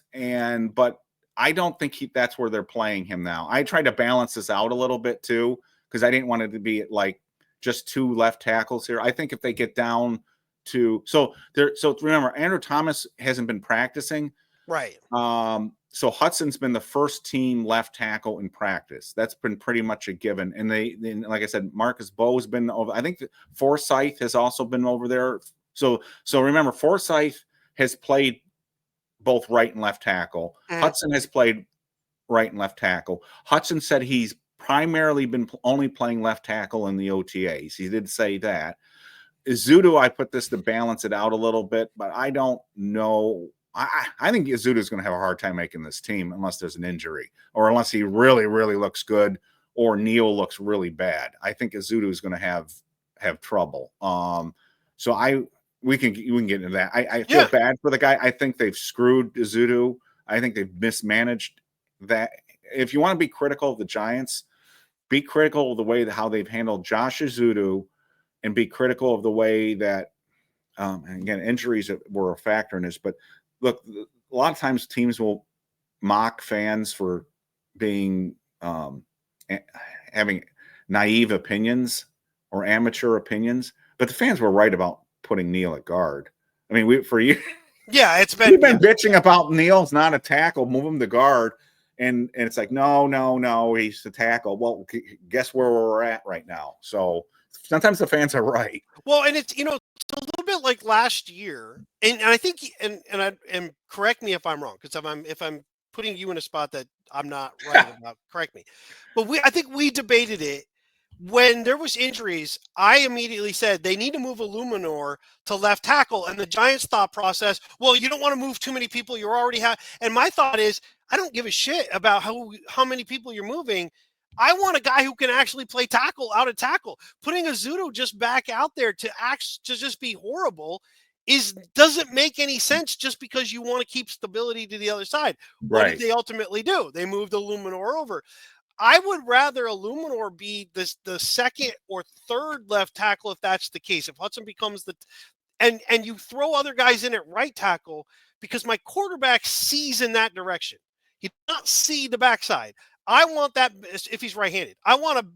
but I don't think that's where they're playing him now. I tried to balance this out a little bit too, because I didn't want it to be like just 2 left tackles here. I think if they get down to so remember, Andrew Thomas hasn't been practicing. Right. So Hudson's been the first team left tackle in practice. That's been pretty much a given. And they like I said, Marcus Bowe's been over. I think Forsyth has also been over there. So remember, Forsyth has played both right and left tackle. Hudson has played right and left tackle. Hudson said he's primarily been only playing left tackle in the OTAs. He did say that. Ezeudu, I put this to balance it out a little bit, but I don't know. I think Ezeudu is going to have a hard time making this team unless there's an injury, or unless he really, really looks good, or Neal looks really bad. I think Ezeudu is going to have trouble. So we can get into that. I feel bad for the guy. I think they've screwed Ezeudu. I think they've mismanaged that. If you want to be critical of the Giants, be critical of the way how they've handled Josh Ezeudu, and be critical of the way that, and again, injuries were a factor in this. But look, a lot of times teams will mock fans for being having naive opinions or amateur opinions, but the fans were right about putting Neal at guard. I mean, for years Yeah, it's been. We've been bitching about Neal's not a tackle, move him to guard, and it's like no, he's the tackle. Well, guess where we're at right now. So sometimes the fans are right. Well, and it's it's a little bit like last year, and I think and correct me if I'm wrong, because if I'm putting you in a spot that I'm not right about, correct me. But I think we debated it when there was injuries. I immediately said they need to move Illuminor to left tackle, and the Giants' thought process, well, you don't want to move too many people. You already have, and my thought is, I don't give a shit about how many people you're moving. I want a guy who can actually play tackle out of tackle. Putting Ezeudu just back out there to just be horrible doesn't make any sense just because you want to keep stability to the other side. What did they ultimately do? They moved Illuminor over. I would rather Illuminor be the second or third left tackle if that's the case. If Hudson becomes and you throw other guys in at right tackle, because my quarterback sees in that direction. He does not see the backside. I want that if he's right-handed. I want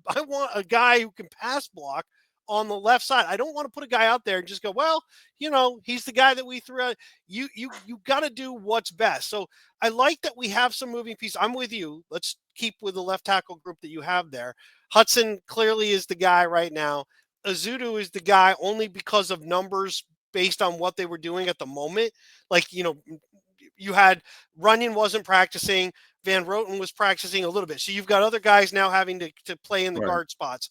a guy who can pass block on the left side. I don't want to put a guy out there and just go, well, he's the guy that we threw out. You got to do what's best. So I like that we have some moving pieces. I'm with you. Let's keep with the left tackle group that you have there. Hudson clearly is the guy right now. Ezeudu is the guy only because of numbers based on what they were doing at the moment. Like, you had Runyon wasn't practicing. Van Roten was practicing a little bit. So you've got other guys now having to play in the guard spots.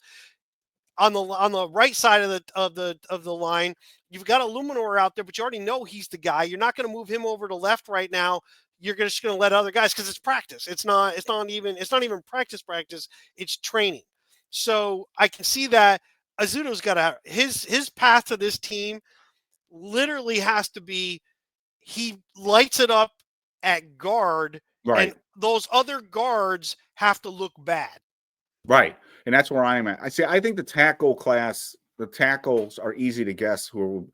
On the right side of the line, you've got Illuminor out there, but you already know he's the guy. You're not going to move him over to left right now. You're just going to let other guys, because it's practice. It's not even practice. It's training. So I can see that Ezeudu's got to his path to this team literally has to be he lights it up at guard, and those other guards have to look bad. Right. And that's where I'm at. I think the tackles are easy to guess who will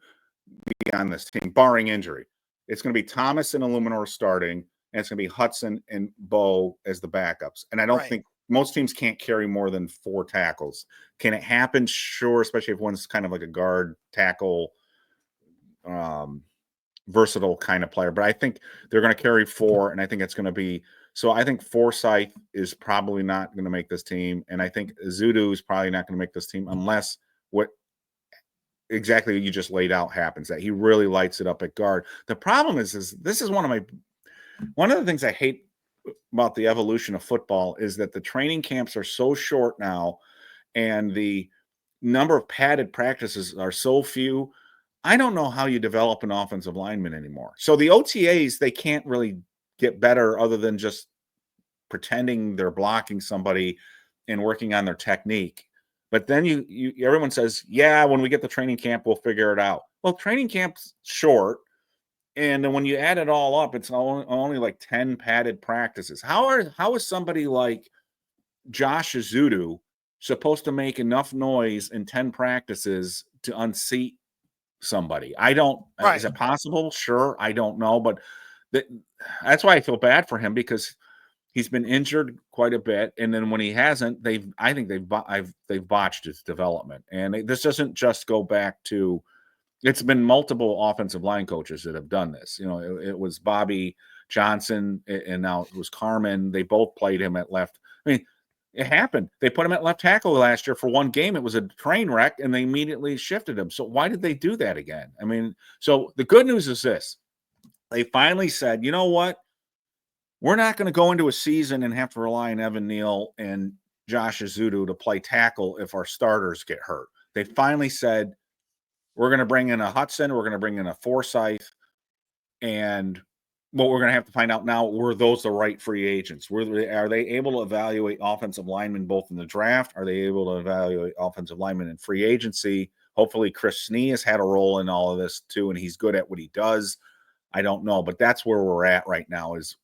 be on this team, barring injury. It's going to be Thomas and Illuminor starting, and it's going to be Hudson and Bo as the backups. And I don't think most teams can't carry more than 4 tackles. Can it happen? Sure, especially if one's kind of like a guard tackle, versatile kind of player. But I think they're going to carry 4, and I think it's going to be so. I think Forsyth is probably not going to make this team, and I think Ezeudu is probably not going to make this team unless what exactly you just laid out happens, that he really lights it up at guard. The problem is this is one of the things I hate about the evolution of football is that the training camps are so short now, and the number of padded practices are so few. I don't know how you develop an offensive lineman anymore. So the OTAs, they can't really get better other than just pretending they're blocking somebody and working on their technique. But then everyone says, yeah, when we get to training camp, we'll figure it out. Well, training camp's short. And then when you add it all up, it's only like 10 padded practices. How is somebody like Josh Ezeudu supposed to make enough noise in 10 practices to unseat somebody? Is it possible? Sure. I don't know. But that's why I feel bad for him, because he's been injured quite a bit. And then when he hasn't, I think they've botched his development. And this doesn't just go back to, it's been multiple offensive line coaches that have done this. It was Bobby Johnson, and now it was Carmen. They both played him at left. I mean, it happened. They put him at left tackle last year for one game. It was a train wreck, and they immediately shifted him. So why did they do that again? I mean, so the good news is this. They finally said, you know what? We're not going to go into a season and have to rely on Evan Neal and Josh Ezeudu to play tackle if our starters get hurt. They finally said, we're going to bring in a Hudson, we're going to bring in a Forsyth, and what we're going to have to find out now, were those the right free agents? Are they able to evaluate offensive linemen both in the draft? Are they able to evaluate offensive linemen in free agency? Hopefully Chris Stinne has had a role in all of this too, and he's good at what he does. I don't know, but that's where we're at right now is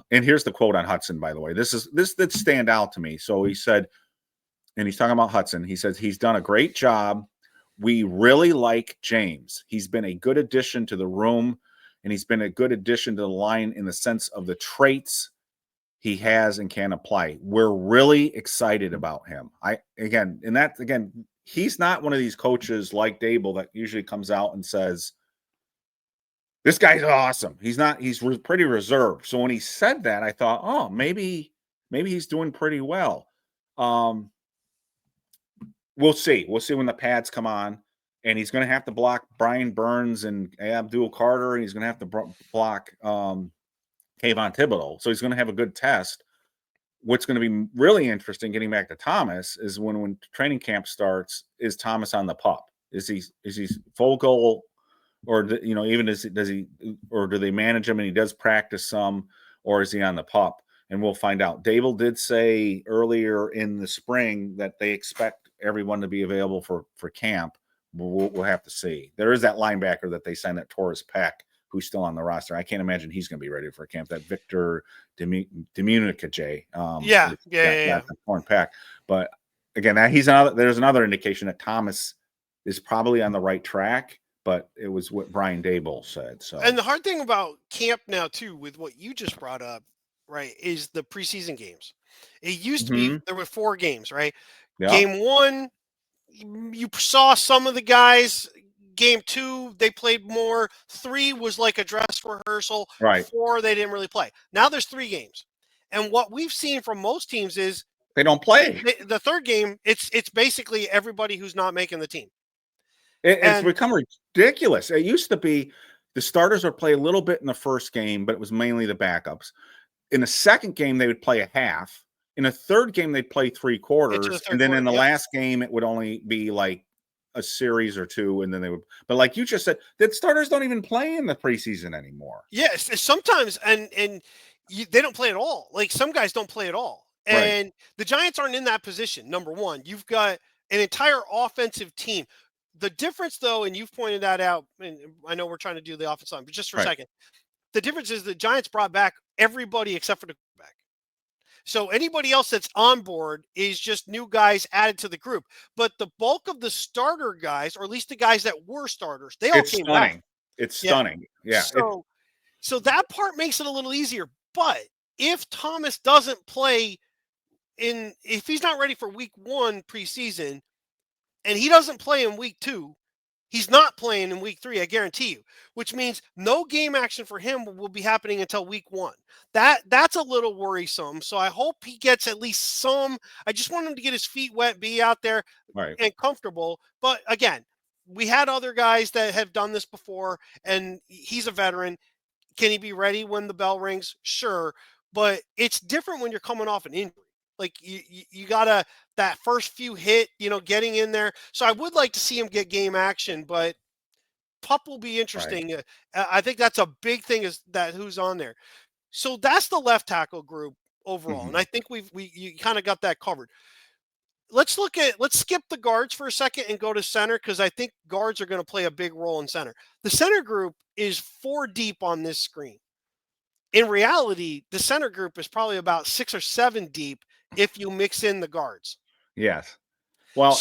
and here's the quote on Hudson, by the way. This did stand out to me. So he said, and he's talking about Hudson, he says, he's done a great job. We really like James. He's been a good addition to the room, and he's been a good addition to the line in the sense of the traits he has and can apply. We're really excited about him. He's not one of these coaches like Dable that usually comes out and says, This guy's awesome. He's pretty reserved. So when he said that, I thought, oh, maybe he's doing pretty well. We'll see. We'll see when the pads come on, and he's going to have to block Brian Burns and Abdul Carter, and he's going to have to block Kayvon Thibodeau. So he's going to have a good test. What's going to be really interesting, getting back to Thomas, is when training camp starts, is Thomas on the pup? Is he full goal, or even does he, or do they manage him and he does practice some, or is he on the pup? And we'll find out. Dable did say earlier in the spring that they expect everyone to be available for camp. We'll have to see. There is that linebacker that they signed, that Torres Peck, who's still on the roster. I can't imagine he's going to be ready for camp. That Victor Demunicaje. Yeah. Torn Peck. But again, there's another indication that Thomas is probably on the right track. But it was what Brian Dable said. So, and the hard thing about camp now too, with what you just brought up, right, is the preseason games. It used to be there were 4 games, right? Yep. Game 1, you saw some of the guys. Game 2, they played more. 3 was like a dress rehearsal. Right. 4, they didn't really play. Now there's 3 games, and what we've seen from most teams is they don't play. The third game, it's basically everybody who's not making the team. It's become ridiculous. It used to be the starters would play a little bit in the first game, but it was mainly the backups. In the second game, they would play a half. In the third game, they'd play 3 quarters. And then in the last game, it would only be like a series or 2. And then they would, but like you just said, that starters don't even play in the preseason anymore. Yes. Sometimes, and they don't play at all. Like some guys don't play at all. And the Giants aren't in that position. Number one, you've got an entire offensive team. The difference, though, and you've pointed that out, and I know we're trying to do the offensive line, but just for a second, the difference is the Giants brought back everybody except for the quarterback. So anybody else that's on board is just new guys added to the group. But the bulk of the starter guys, or at least the guys that were starters, they all came back. It's stunning. Yeah. So that part makes it a little easier. But if Thomas doesn't play if he's not ready for week 1 preseason, and he doesn't play in week 2, he's not playing in week 3, I guarantee you, which means no game action for him will be happening until week 1. That's a little worrisome. So I hope he gets at least some. I just want him to get his feet wet, be out there and comfortable. But again, we had other guys that have done this before, and he's a veteran. Can he be ready when the bell rings? Sure. But it's different when you're coming off an injury. Like you gotta, that first few hit, getting in there. So I would like to see him get game action, but pup will be interesting. I think that's a big thing, is that who's on there. So that's the left tackle group overall. And I think you kind of got that covered. Let's skip the guards for a second and go to center, because I think guards are going to play a big role in center. The center group is 4 deep on this screen. In reality, the center group is probably about 6 or 7 deep if you mix in the guards. Yes. Well,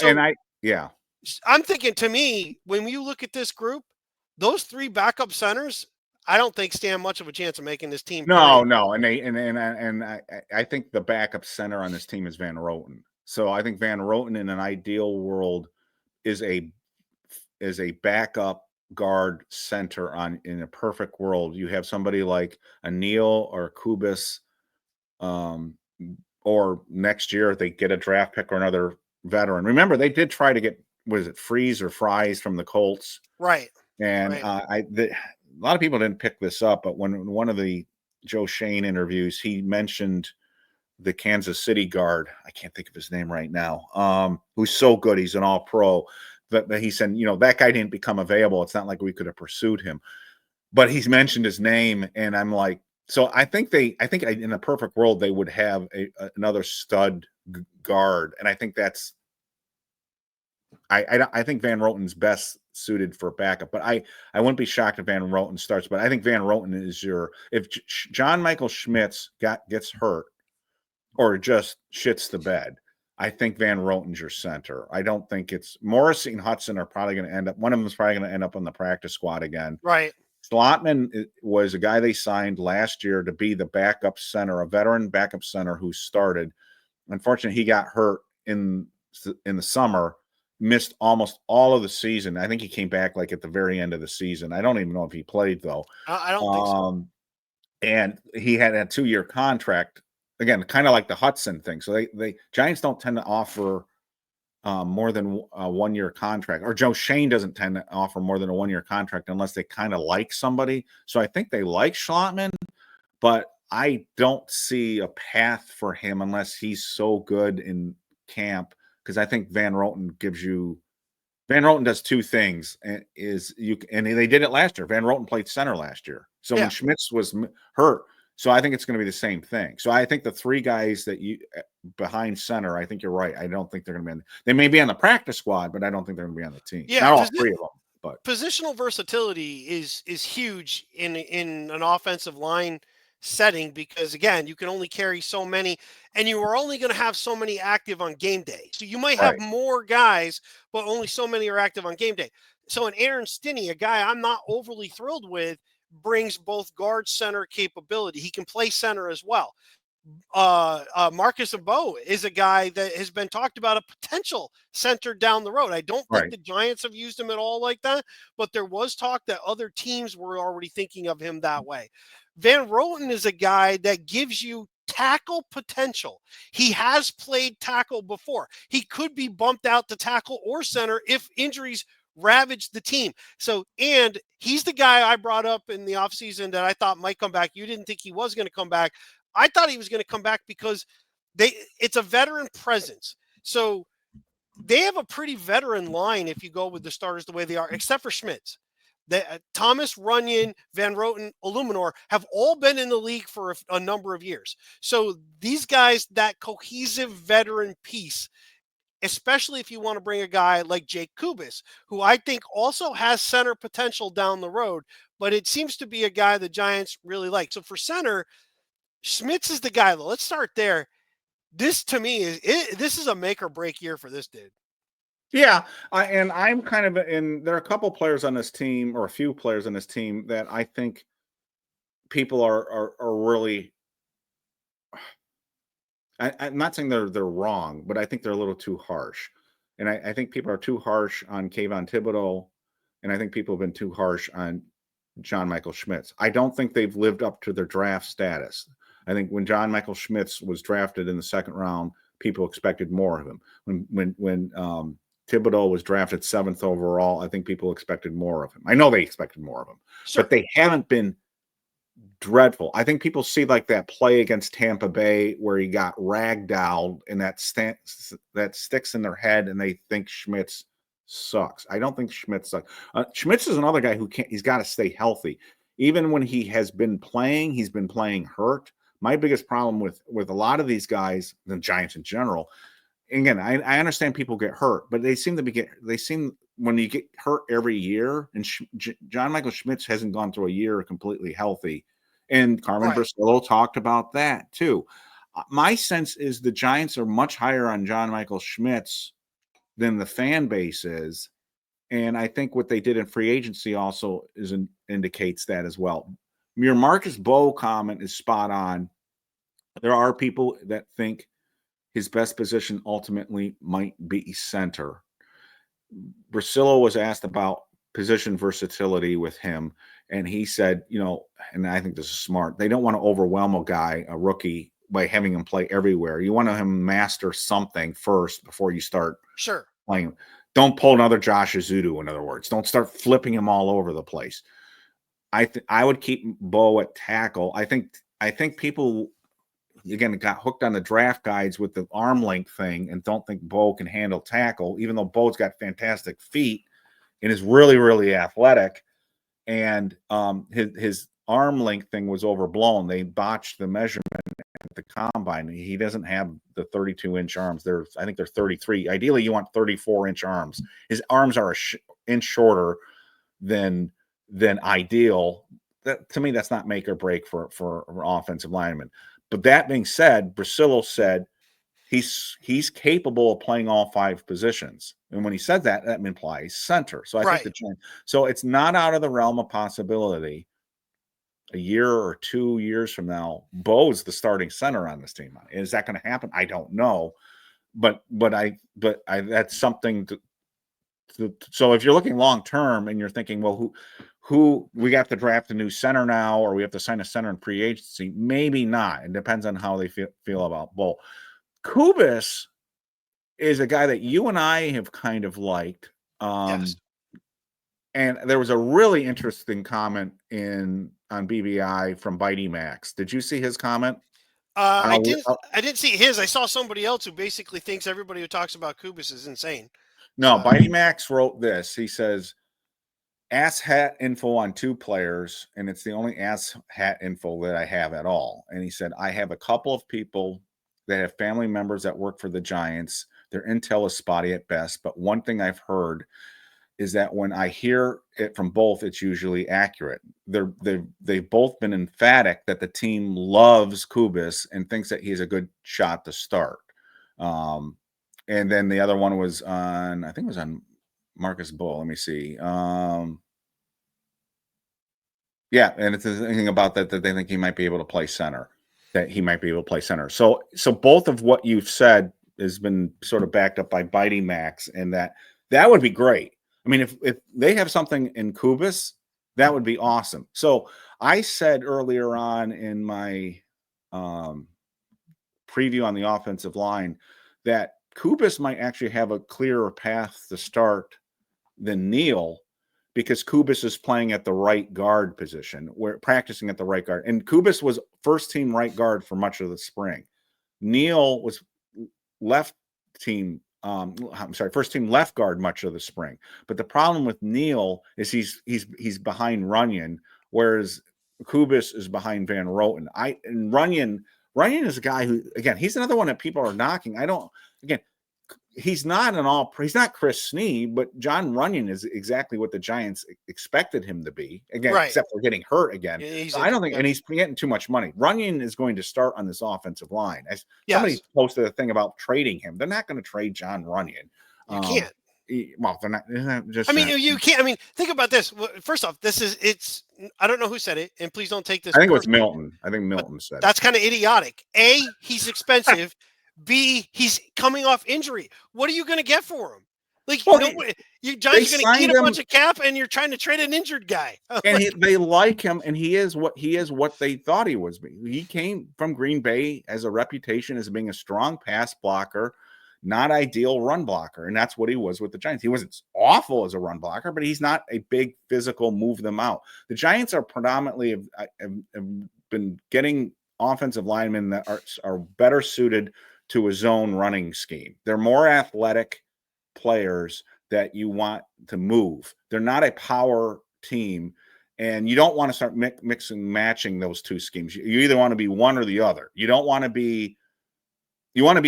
I'm thinking, to me, when you look at this group, those 3 backup centers, I don't think stand much of a chance of making this team. No. And I think the backup center on this team is Van Roten. So I think Van Roten in an ideal world is a backup guard center in a perfect world. You have somebody like a Neal or Kubas, or next year if they get a draft pick or another veteran. Remember, they did try to get, Freeze or Fries from the Colts, right? And a lot of people didn't pick this up, but when one of the Joe Shane interviews, he mentioned the Kansas City guard, I can't think of his name right now, who's so good, he's an all-pro. But he said, that guy didn't become available. It's not like we could have pursued him, but he's mentioned his name, and I'm like, so I think in a perfect world they would have another stud guard, and I think that's. I think Van Roten's best suited for backup, but I wouldn't be shocked if Van Roten starts. But I think Van Roten is if John Michael Schmitz gets hurt or just shits the bed, I think Van Roten's your center. I don't think it's Morrissey and Hudson are probably going to end up. One of them is probably going to end up on the practice squad again. Right. Slotman was a guy they signed last year to be the backup center, a veteran backup center who started. Unfortunately, he got hurt in the summer, missed almost all of the season. I think he came back like at the very end of the season. I don't even know if he played though. I don't think so. And he had a 2-year contract. Again, kind of like the Hudson thing. So they Giants don't tend to offer more than a 1-year contract, or Joe Shane doesn't tend to offer more than a 1-year contract unless they kind of like somebody. So I think they like Schlottman, but I don't see a path for him unless he's so good in camp. Because I think Van Roten does two things, and they did it last year. Van Roten played center last year. So when Schmitz was hurt, so I think it's going to be the same thing. So I think the three guys that you behind center, I think you're right. I don't think they're going to be they may be on the practice squad, but I don't think they're going to be on the team. Yeah, not all three of them. But positional versatility is huge in an offensive line setting, because again, you can only carry so many, and you are only going to have so many active on game day. So you might have more guys, but only so many are active on game day. So an Aaron Stinne, a guy I'm not overly thrilled with, brings both guard center capability. He can play center as well. Marcus Abo is a guy that has been talked about a potential center down the road. I don't think the Giants have used him at all like that, but there was talk that other teams were already thinking of him that way. Van Roten is a guy that gives you tackle potential. He has played tackle before. He could be bumped out to tackle or center if injuries ravaged the team. So, and he's the guy I brought up in the offseason that I thought might come back. You didn't think he was going to come back. I thought he was going to come back because it's a veteran presence. So they have a pretty veteran line if you go with the starters the way they are, except for Schmitz. Thomas, Runyon, Van Roten, Illuminor have all been in the league for a number of years. So these guys, that cohesive veteran piece, especially if you want to bring a guy like Jake Kubas, who I think also has center potential down the road, but it seems to be a guy the Giants really like. So for center, Schmitz is the guy. Let's start there. This to me this is a make or break year for this dude. Yeah, and I'm kind of there are a couple players on this team, or a few players on this team, that I think people are really. I'm not saying they're wrong, but I think they're a little too harsh, and I think people are too harsh on Kayvon Thibodeau, and I think people have been too harsh on John Michael Schmitz. I don't think they've lived up to their draft status. I think when John Michael Schmitz was drafted in the second round, people expected more of him. When Thibodeau was drafted 7th overall, I think people expected more of him. I know they expected more of him, but they haven't been dreadful. I think people see like that play against Tampa Bay where he got ragdolled, and that sticks in their head, and they think Schmitz sucks. I don't think Schmitz sucks. Schmitz is another guy he's got to stay healthy. Even when he has been playing, he's been playing hurt. My biggest problem with a lot of these guys, the Giants in general, again, I understand people get hurt, but they seem when you get hurt every year, and John Michael Schmitz hasn't gone through a year completely healthy. And Carmen Bricillo talked about that too. My sense is the Giants are much higher on John Michael Schmitz than the fan base is. And I think what they did in free agency also indicates that as well. Your Marcus Bowe comment is spot on. There are people that think his best position ultimately might be center. Bricillo was asked about position versatility with him, and he said, and I think this is smart, they don't want to overwhelm a rookie, by having him play everywhere. You want to have him master something first before you start playing. Don't pull another Josh Ezeudu, in other words. Don't start flipping him all over the place. I would keep Bowe at tackle. I think people, again, got hooked on the draft guides with the arm length thing and don't think Bowe can handle tackle, even though Bowe's got fantastic feet and is really, really athletic. And his arm length thing was overblown. They botched the measurement at the combine. He doesn't have the 32-inch arms. I think they're 33. Ideally, you want 34-inch arms. His arms are an inch shorter than ideal. To me, that's not make or break for offensive linemen. But that being said, Bricillo said he's capable of playing all 5 positions. And when he said that implies center. So I think so it's not out of the realm of possibility. A year or 2 years from now, Bowe's the starting center on this team. Is that going to happen? I don't know. But that's something So if you're looking long term and you're thinking, well, who we got to draft a new center now, or we have to sign a center in free agency, maybe not. It depends on how they feel about both. Kubas is a guy that you and I have kind of liked. Yes. And there was a really interesting comment on BBI from Bitey Max. Did you see his comment? I didn't see his. I saw somebody else who basically thinks everybody who talks about Kubas is insane. No, Bitey Max wrote this. He says, ass hat info on 2 players, and it's the only ass hat info that I have at all. And he said, I have a couple of people that have family members that work for the Giants. Their intel is spotty at best, but one thing I've heard is that when I hear it from both, it's usually accurate. They've both been emphatic that the team loves Kubas and thinks that he's a good shot to start. And then the other one was on, I think it was on Marcus Bull. Let me see. Yeah, and it's anything about that they think he might be able to play center. So both of what you've said has been sort of backed up by Bitey Max, and that would be great. I mean, if they have something in Kubas, that would be awesome. So I said earlier on in my preview on the offensive line that Kubas might actually have a clearer path to start than Neal, because Kubas is playing at the right guard position. We're practicing at the right guard. And Kubas was first team right guard for much of the spring. Neal was first team left guard much of the spring. But the problem with Neal is he's behind Runyon, whereas Kubas is behind Van Roten. Runyon is a guy who, again, he's another one that people are knocking. He's not Chris Snee, but John Runyon is exactly what the Giants expected him to be. Again, right. Except for getting hurt again. So I don't think, and he's getting too much money. Runyon is going to start on this offensive line. Somebody posted a thing about trading him. They're not going to trade John Runyon. You can't. Well, they're not just. I mean, you can't. I mean, think about this. First off, it's. I don't know who said it, and please don't take this. I think it was Milton. I think Milton said that's kind of idiotic. A, he's expensive. B, he's coming off injury. What are you going to get for him? Like, you Giants are going to eat a bunch of cap, and you're trying to trade an injured guy. And they like him, and he is what they thought he was. He came from Green Bay as a reputation as being a strong pass blocker, not ideal run blocker, and that's what he was with the Giants. He wasn't awful as a run blocker, but he's not a big physical move them out. The Giants are predominantly have been getting offensive linemen that are better suited to a zone running scheme. They're more athletic players that you want to move. They're not a power team, and you don't want to start mixing, matching those two schemes. You either want to be one or the other. You want to be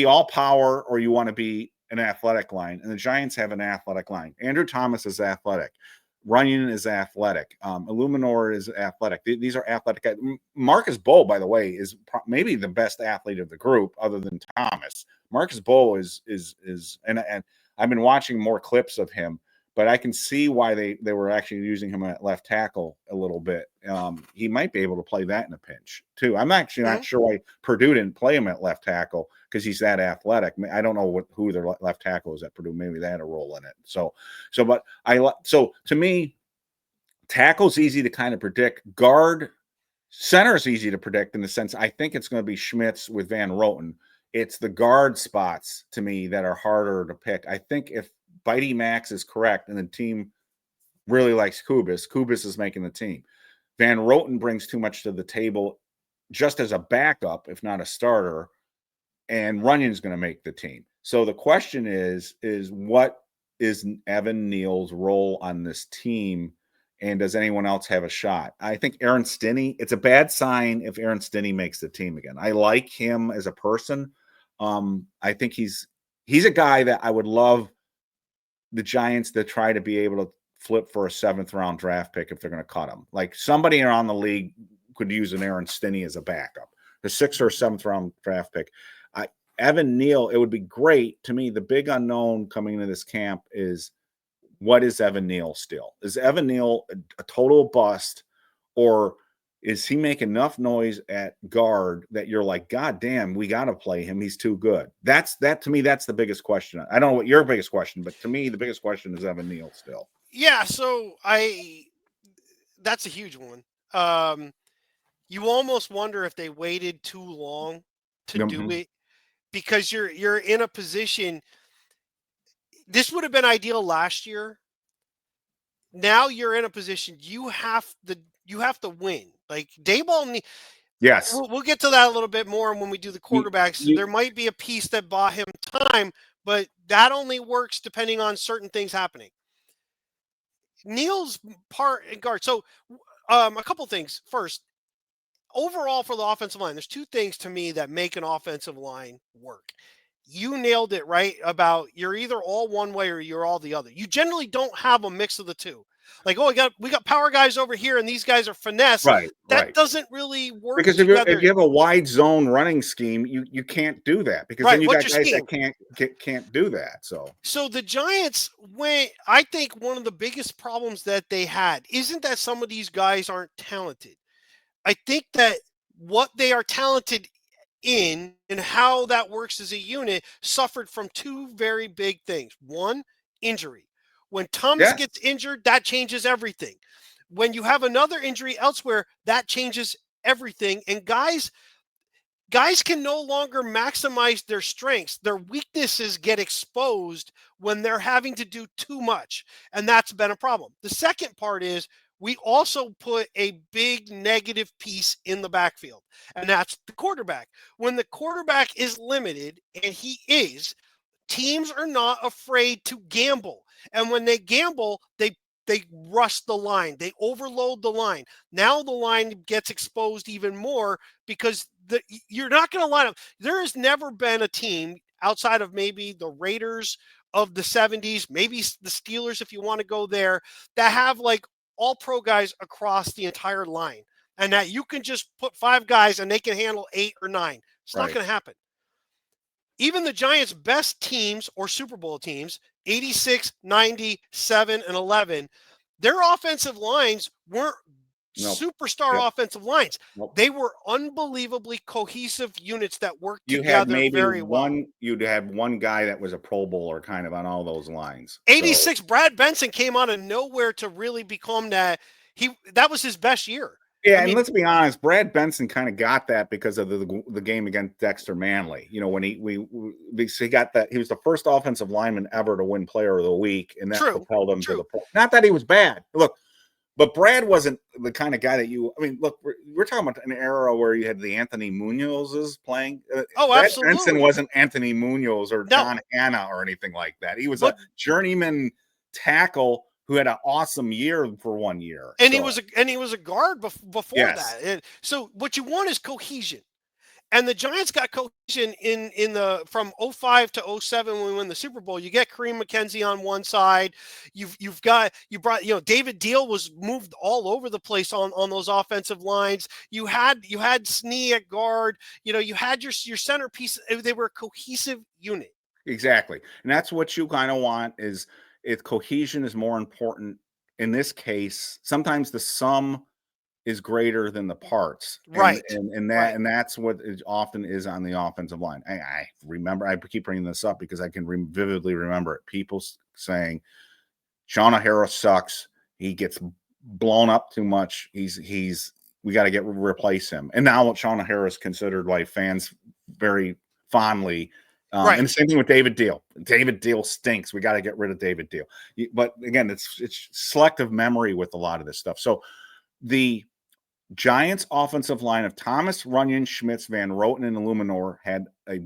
all power, or you want to be an athletic line, and the Giants have an athletic line. Andrew Thomas is athletic. Runyon is athletic. Illuminor is athletic. These are athletic guys. Marcus Bull, by the way, is maybe the best athlete of the group, other than Thomas. Marcus Bull is and I've been watching more clips of him, but I can see why they were actually using him at left tackle a little bit. He might be able to play that in a pinch too. I'm actually not sure why Purdue didn't play him at left tackle, because he's that athletic. I don't know who their left tackle is at Purdue. Maybe they had a role in it. So to me, tackle's easy to kind of predict. Guard, center is easy to predict in the sense I think it's going to be Schmitz with Van Roten. It's the guard spots to me that are harder to pick. I think if Bitey Max is correct and the team really likes Kubas is making the team. Van Roten brings too much to the table just as a backup, if not a starter, and Runyon's going to make the team. So the question is what is Evan Neal's role on this team, and does anyone else have a shot? I think Aaron Stinne, it's a bad sign if Aaron Stinne makes the team again. I like him as a person. I think he's a guy that I would love the Giants to try to be able to flip for a 7th round draft pick if they're going to cut him. Like, somebody around the league could use an Aaron Stinne as a backup, the 6th or 7th round draft pick. Evan Neal, it would be great to me. The big unknown coming into this camp is, what is Evan Neal still? Is Evan Neal a total bust, or is he make enough noise at guard that you're like, God damn, we got to play him. He's too good. To me, that's the biggest question. I don't know what your biggest question, but to me, the biggest question is Evan Neal still. Yeah, so that's a huge one. You almost wonder if they waited too long to do it, because you're in a position. This would have been ideal last year. Now you're in a position you have to win. Like Dayball. Yes, we'll get to that a little bit more when we do the quarterbacks. There might be a piece that bought him time, but that only works depending on certain things happening. Neal's part in guard. So, a couple things. First, overall for the offensive line, there's two things to me that make an offensive line work. You nailed it right about you're either all one way or you're all the other. You generally don't have a mix of the two. Like, we got power guys over here and these guys are finesse. Right. That doesn't really work because together. if you have a wide zone running scheme, you can't do that, because then you got guys that can't do that. So the Giants I think one of the biggest problems that they had isn't that some of these guys aren't talented. I think that what they are talented in and how that works as a unit suffered from two very big things. One, injury. When Thomas gets injured, that changes everything. When you have another injury elsewhere, that changes everything. And guys can no longer maximize their strengths. Their weaknesses get exposed when they're having to do too much. And that's been a problem. The second part is we also put a big negative piece in the backfield, and that's the quarterback. When the quarterback is limited, and he is, teams are not afraid to gamble. And when they gamble, they rush the line. They overload the line. Now the line gets exposed even more because you're not going to line up. There has never been a team outside of maybe the Raiders of the 70s, maybe the Steelers if you want to go there, that have like all pro guys across the entire line, and that you can just put 5 guys and they can handle 8 or 9. It's not going to happen. Even the Giants' best teams or Super Bowl teams, 86, 90, 7, and 11, their offensive lines weren't superstar offensive lines. They were unbelievably cohesive units that worked together very well. You'd have one guy that was a Pro Bowler kind of on all those lines. 86, Brad Benson came out of nowhere to really become that. That was his best year. Yeah, and let's be honest, Brad Benson kind of got that because of the game against Dexter Manley. You know, when he got that, he was the first offensive lineman ever to win Player of the Week, and that propelled him to the point. Not that he was bad. Look, but Brad wasn't the kind of guy that look, we're talking about an era where you had the Anthony Munozes playing. Brad absolutely. Benson wasn't Anthony Munoz or John Hanna or anything like that. He was a journeyman tackle who had an awesome year for 1 year. And he was a guard before that. And so what you want is cohesion. And the Giants got cohesion in the from 05 to 07 when we win the Super Bowl. You get Kareem McKenzie on one side. You brought David Deal was moved all over the place on those offensive lines. You had Stinne at guard. You had your centerpiece. They were a cohesive unit. Exactly. And that's what you kind of want is if cohesion is more important in this case. Sometimes the sum is greater than the parts, and that's what it often is on the offensive line. I remember, I keep bringing this up because I can vividly remember it. People saying Shaun O'Hara sucks. He gets blown up too much. We got to replace him. And now Shaun O'Hara is considered by fans very fondly. And the same thing with David Deal. David Deal stinks. We got to get rid of David Deal. But again, it's selective memory with a lot of this stuff. So the Giants offensive line of Thomas, Runyon, Schmitz, Van Roten, and Illuminor had a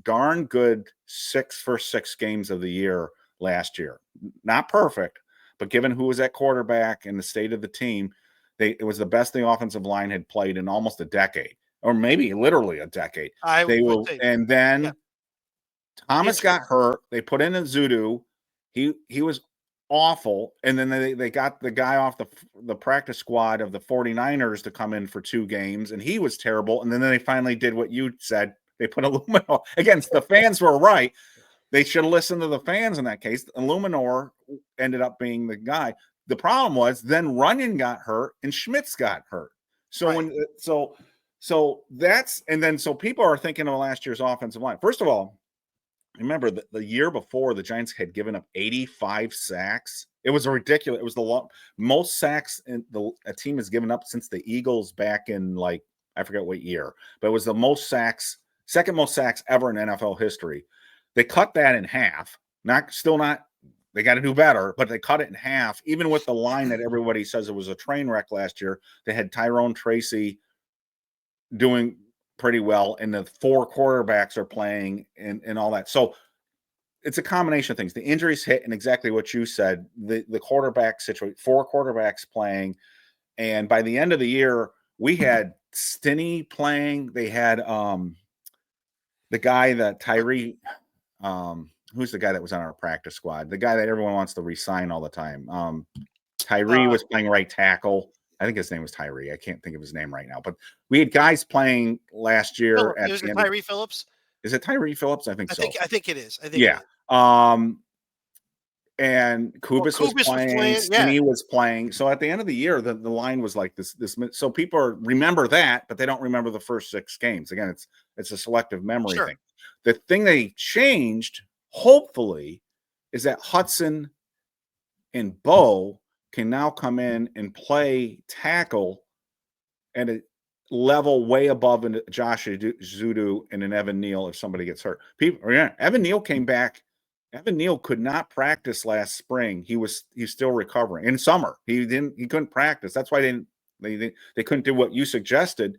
darn good 6 first 6 games of the year last year. Not perfect, but given who was at quarterback and the state of the team, it was the best the offensive line had played in almost a decade, or maybe literally a decade. And then Thomas got hurt. They put in Ezeudu. He was awful, and then they got the guy off the practice squad of the 49ers to come in for 2 games, and he was terrible. And then they finally did what you said. They put Illuminor. Again, the fans were right. They should have listened to the fans in that case. Illuminor ended up being the guy. The problem was then Runyon got hurt and Schmitz got hurt. So when so that's and then so people are thinking of last year's offensive line. First of all, remember the year before the Giants had given up 85 sacks. It was ridiculous. It was the most sacks a team has given up since the Eagles back in like I forget what year, but it was the most sacks, second most sacks ever in NFL history. They cut that in half. They got to do better, but they cut it in half. Even with the line that everybody says it was a train wreck last year, they had Tyrone Tracy doing pretty well, and the 4 quarterbacks are playing and all that. So it's a combination of things. The injuries hit, and exactly what you said, the quarterback situation, 4 quarterbacks playing. And by the end of the year, we had Stinne playing. They had the guy that Tyree, who's the guy that was on our practice squad? The guy that everyone wants to re-sign all the time. Tyree was playing right tackle. I think his name was Tyree. I can't think of his name right now. But we had guys playing last year. Is it Tyree Phillips? Is it Tyree Phillips? I think so. I think it is. Yeah. And Kubas was playing. Stinne was playing. So at the end of the year, the line was like this. So people remember that, but they don't remember the first 6 games. Again, it's a selective memory thing. The thing they changed, hopefully, is that Hudson and Bo can now come in and play tackle at a level way above Josh Ezeudu and an Evan Neal if somebody gets hurt. Evan Neal came back. Evan Neal could not practice last spring. He's still recovering. In summer, he couldn't practice. That's why they couldn't do what you suggested.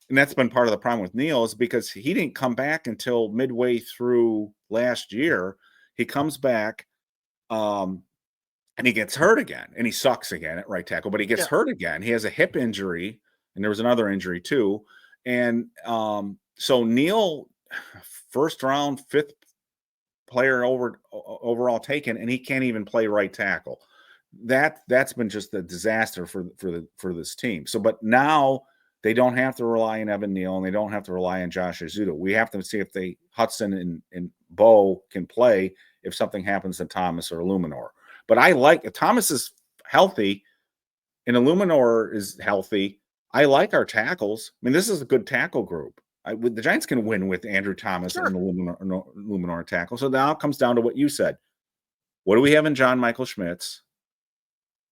And that's been part of the problem with Neal, is because he didn't come back until midway through last year. He comes back, and he gets hurt again, and he sucks again at right tackle, but he gets hurt again. He has a hip injury, and there was another injury too. And so Neal, first round, 5th player overall taken, and he can't even play right tackle. That's been just a disaster for this team. So, but now they don't have to rely on Evan Neal, and they don't have to rely on Josh Ezeudu. We have to see if Hudson and Bo can play if something happens to Thomas or Illuminor. But if Thomas is healthy and Illuminor is healthy, I like our tackles. I mean, this is a good tackle group. The Giants can win with Andrew Thomas and Illuminor tackle. So now it comes down to what you said. What do we have in John Michael Schmitz?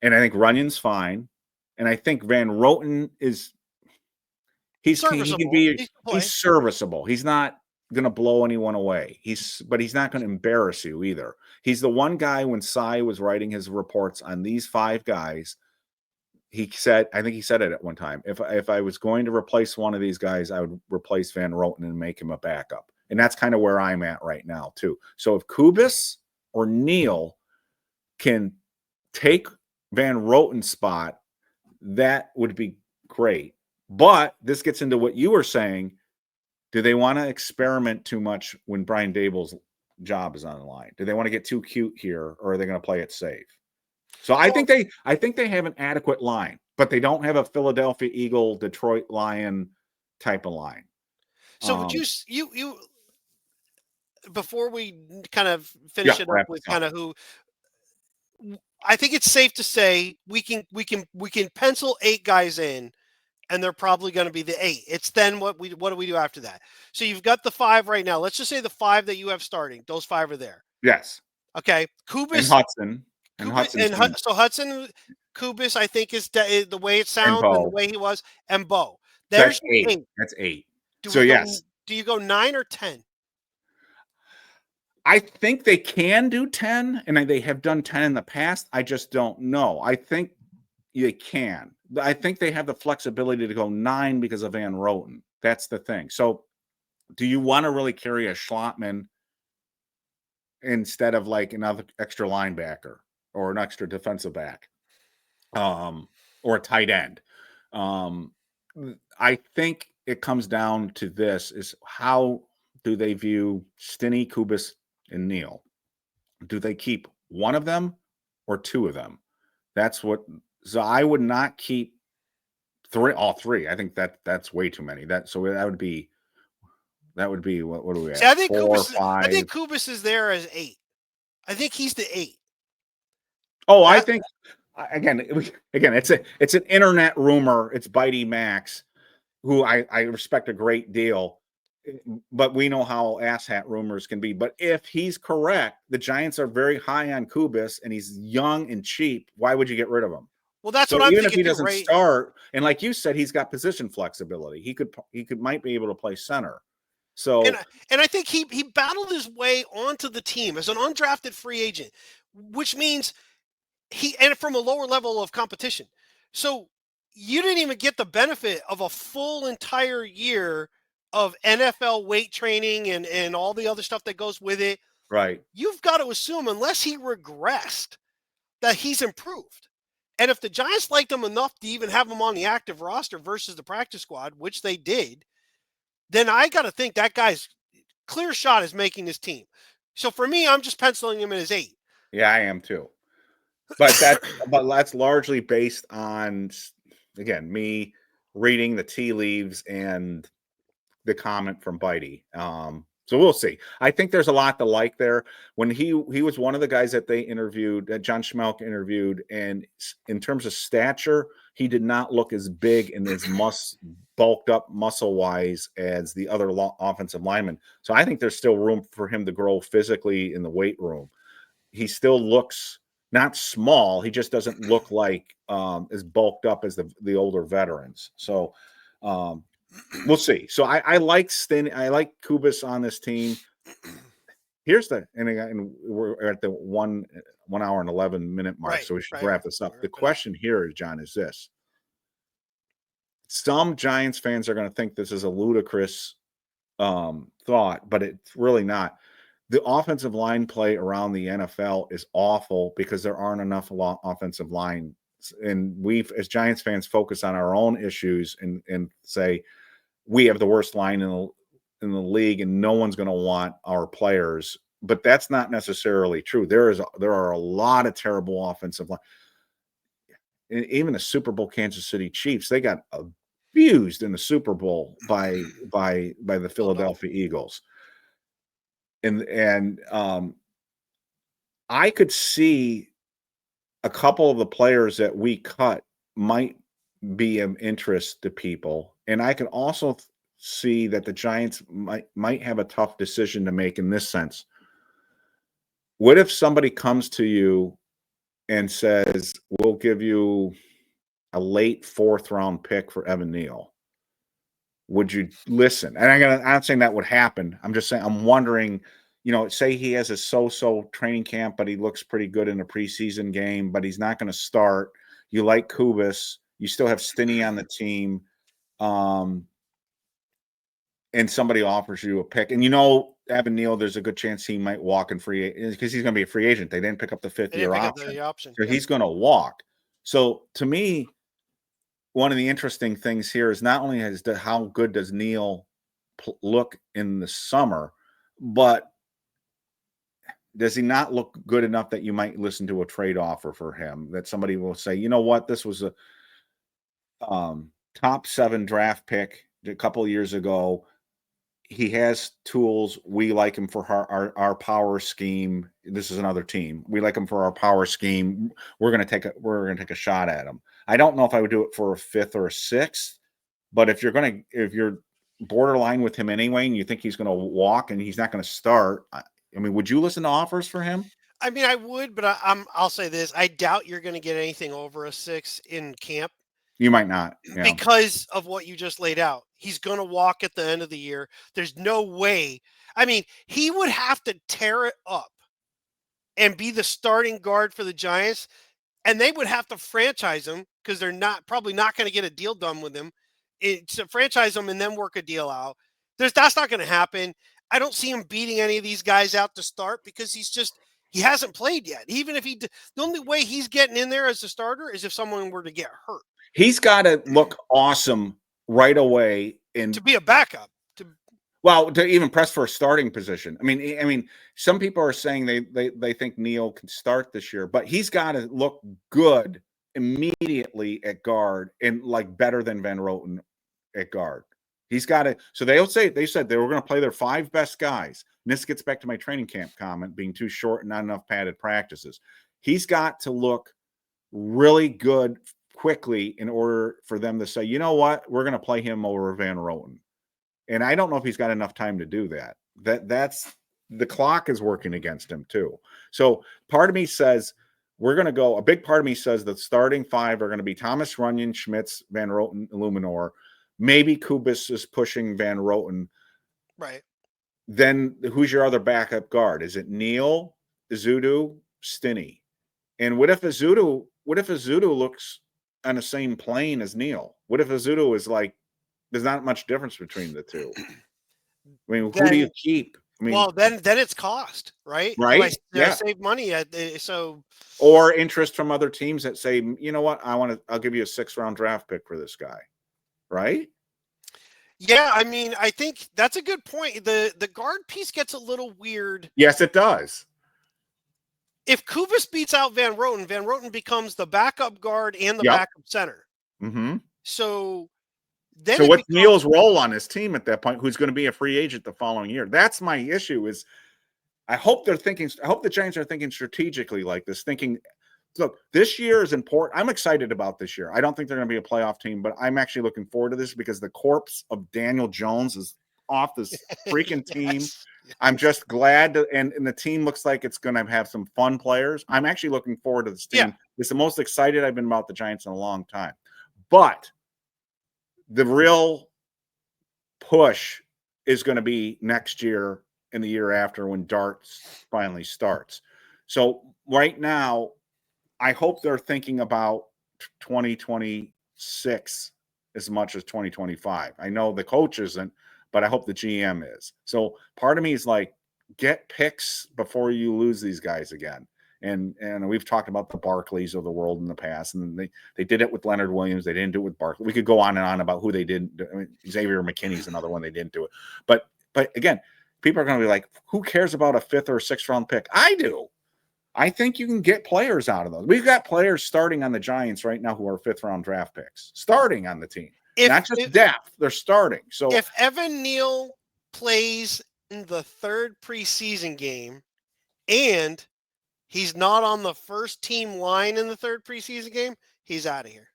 And I think Runyon's fine. And I think Van Roten he's serviceable. He's not going to blow anyone away. But he's not going to embarrass you either. He's the one guy when Cy was writing his reports on these 5 guys, I think he said it at one time. If I was going to replace one of these guys, I would replace Van Roten and make him a backup. And that's kind of where I'm at right now too. So if Kubas or Neal can take Van Roten's spot, that would be great. But this gets into what you were saying. Do they want to experiment too much when Brian Dable's job is on the line? Do they want to get too cute here, or are they going to play it safe? So I think they have an adequate line, but they don't have a Philadelphia Eagle, Detroit Lion type of line. So would you before we kind of finish it up with kind of who, I think it's safe to say we can pencil 8 guys in, and they're probably going to be the 8. It's then what do we do after that? So you've got the 5 right now. Let's just say the 5 that you have starting. Those 5 are there. Yes. Okay. Kubas and Hudson. So Hudson, Kubas, I think is the way it sounds and the way he was, and Bo. There's 8. That's 8. Yes. Do you go 9 or 10? I think they can do 10, and they have done 10 in the past. I just don't know. I think they can. I think they have the flexibility to go 9 because of Van Roten. That's the thing. So do you want to really carry a Schlottman instead of like another extra linebacker or an extra defensive back, or a tight end? I think it comes down to this: is how do they view Stinne, Kubas, and Neal? Do they keep one of them or 2 of them? So I would not keep all 3. I think that's way too many. That would be what do we have? See, I think 4 or 5. I think Kubas is there as 8. I think he's the 8. Oh, I think again, it's an internet rumor. It's Bitey Max, who I respect a great deal, but we know how asshat rumors can be. But if he's correct, the Giants are very high on Kubas, and he's young and cheap. Why would you get rid of him? Well, that's so what I'm even if thinking he too, doesn't right? start, and like you said, he's got position flexibility. He might be able to play center. So and I think he battled his way onto the team as an undrafted free agent, which means and from a lower level of competition. So you didn't even get the benefit of a full entire year of NFL weight training and all the other stuff that goes with it. right. You've got to assume, unless he regressed, that he's improved. And if the Giants liked him enough to even have him on the active roster versus the practice squad, which they did, then I got to think that guy's clear shot is making this team. So for me, I'm just penciling him in as 8. Yeah, I am too. But that's largely based on, again, me reading the tea leaves and the comment from Bitey. So we'll see. I think there's a lot to like there. When he was one of the guys that they interviewed, that John Schmelk interviewed, and in terms of stature, he did not look as big and as bulked up muscle wise as the other offensive linemen. So I think there's still room for him to grow physically in the weight room. He still looks not small. He just doesn't look like as bulked up as the older veterans. So we'll see. So I like Stinne. I like Kubas on this team. Here's and we're at the 1 hour and 11-minute mark, so we should wrap this up. The question here, John, is this. Some Giants fans are going to think this is a ludicrous thought, but it's really not. The offensive line play around the NFL is awful because there aren't enough offensive line. And we've, as Giants fans, focus on our own issues and say we have the worst line in the league and no one's going to want our players. But that's not necessarily true. There are a lot of terrible offensive line. Even the Super Bowl Kansas City Chiefs, they got abused in the Super Bowl by the Philadelphia Eagles. And I could see a couple of the players that we cut might be of interest to people. And I can also see that the Giants might have a tough decision to make in this sense. What if somebody comes to you and says, we'll give you a late 4th round pick for Evan Neal? Would you listen? And I'm not saying that would happen. I'm just saying, I'm wondering, say he has a so-so training camp, but he looks pretty good in a preseason game, but he's not going to start. You like Kubas. You still have Stinne on the team. And somebody offers you a pick. And Evan Neal, there's a good chance he might walk in free because he's going to be a free agent. They didn't pick up the 5th-year option. So he's going to walk. So to me, one of the interesting things here is not only how good does Neal look in the summer, but does he not look good enough that you might listen to a trade offer for him, that somebody will say, you know what, this was a top 7 draft pick a couple of years ago. He has tools. We like him for our power scheme. This is another team. We like him for our power scheme. We're going to take a shot at him. I don't know if I would do it for a 5th or a 6th, but if you're borderline with him anyway, and you think he's going to walk and he's not going to start, I mean, would you listen to offers for him? I mean, I would, but I'll say this: I doubt you're going to get anything over a 6 in camp. You might not, because of what you just laid out. He's going to walk at the end of the year. There's no way. I mean, he would have to tear it up and be the starting guard for the Giants, and they would have to franchise him because they're probably not going to get a deal done with him. To franchise him and then work a deal out. That's not going to happen. I don't see him beating any of these guys out to start because he hasn't played yet. Even if the only way he's getting in there as a starter is if someone were to get hurt. He's got to look awesome right away and to be a backup. To even press for a starting position. I mean, some people are saying they think Neal can start this year, but he's got to look good immediately at guard and like better than Van Roten at guard. He's got to. So they said they were going to play their 5 best guys. And this gets back to my training camp comment being too short and not enough padded practices. He's got to look really good quickly in order for them to say, you know what, we're going to play him over Van Roten. And I don't know if he's got enough time to do that. That's the clock is working against him too. So part of me says we're going to go. A big part of me says the starting five are going to be Thomas, Runyon, Schmitz, Van Roten, Illuminor. Maybe Kubas is pushing Van Roten. Right. Then who's your other backup guard? Is it Neal, Ezeudu, Stinne? And what if Ezeudu looks on the same plane as Neal? What if Ezeudu is like, there's not much difference between the two? I mean, who do you keep? I mean, well, then it's cost, right? Right? I save money so. Or interest from other teams that say, you know what, I'll give you a 6th-round draft pick for this guy, right? Yeah, I mean, I think that's a good point. The guard piece gets a little weird. Yes, it does. If Kubas beats out Van Roten becomes the backup guard and the backup center. Mm-hmm. So what's Neal's role on his team at that point, who's going to be a free agent the following year? That's my issue is I hope the Giants are thinking strategically like this, thinking, look, this year is important. I'm excited about this year. I don't think they're going to be a playoff team, but I'm actually looking forward to this because the corpse of Daniel Jones is off this freaking team. Yes. I'm just glad and the team looks like it's going to have some fun players. I'm actually looking forward to this team. Yeah. It's the most excited I've been about the Giants in a long time. But the real push is going to be next year and the year after when darts finally starts. So right now, I hope they're thinking about 2026 as much as 2025. I know the coach isn't, but I hope the GM is. So part of me is like, get picks before you lose these guys again. And we've talked about the Barclays of the world in the past, and they did it with Leonard Williams. They didn't do it with Barkley. We could go on and on about who they didn't do. I mean, Xavier McKinney's another one they didn't do it. But again, people are going to be like, who cares about a 5th or 6th round pick? I do. I think you can get players out of those. We've got players starting on the Giants right now who are 5th round draft picks, starting on the team. Not just depth, they're starting. So if Evan Neal plays in the 3rd preseason game and he's not on the first team line in the 3rd preseason game, he's out of here.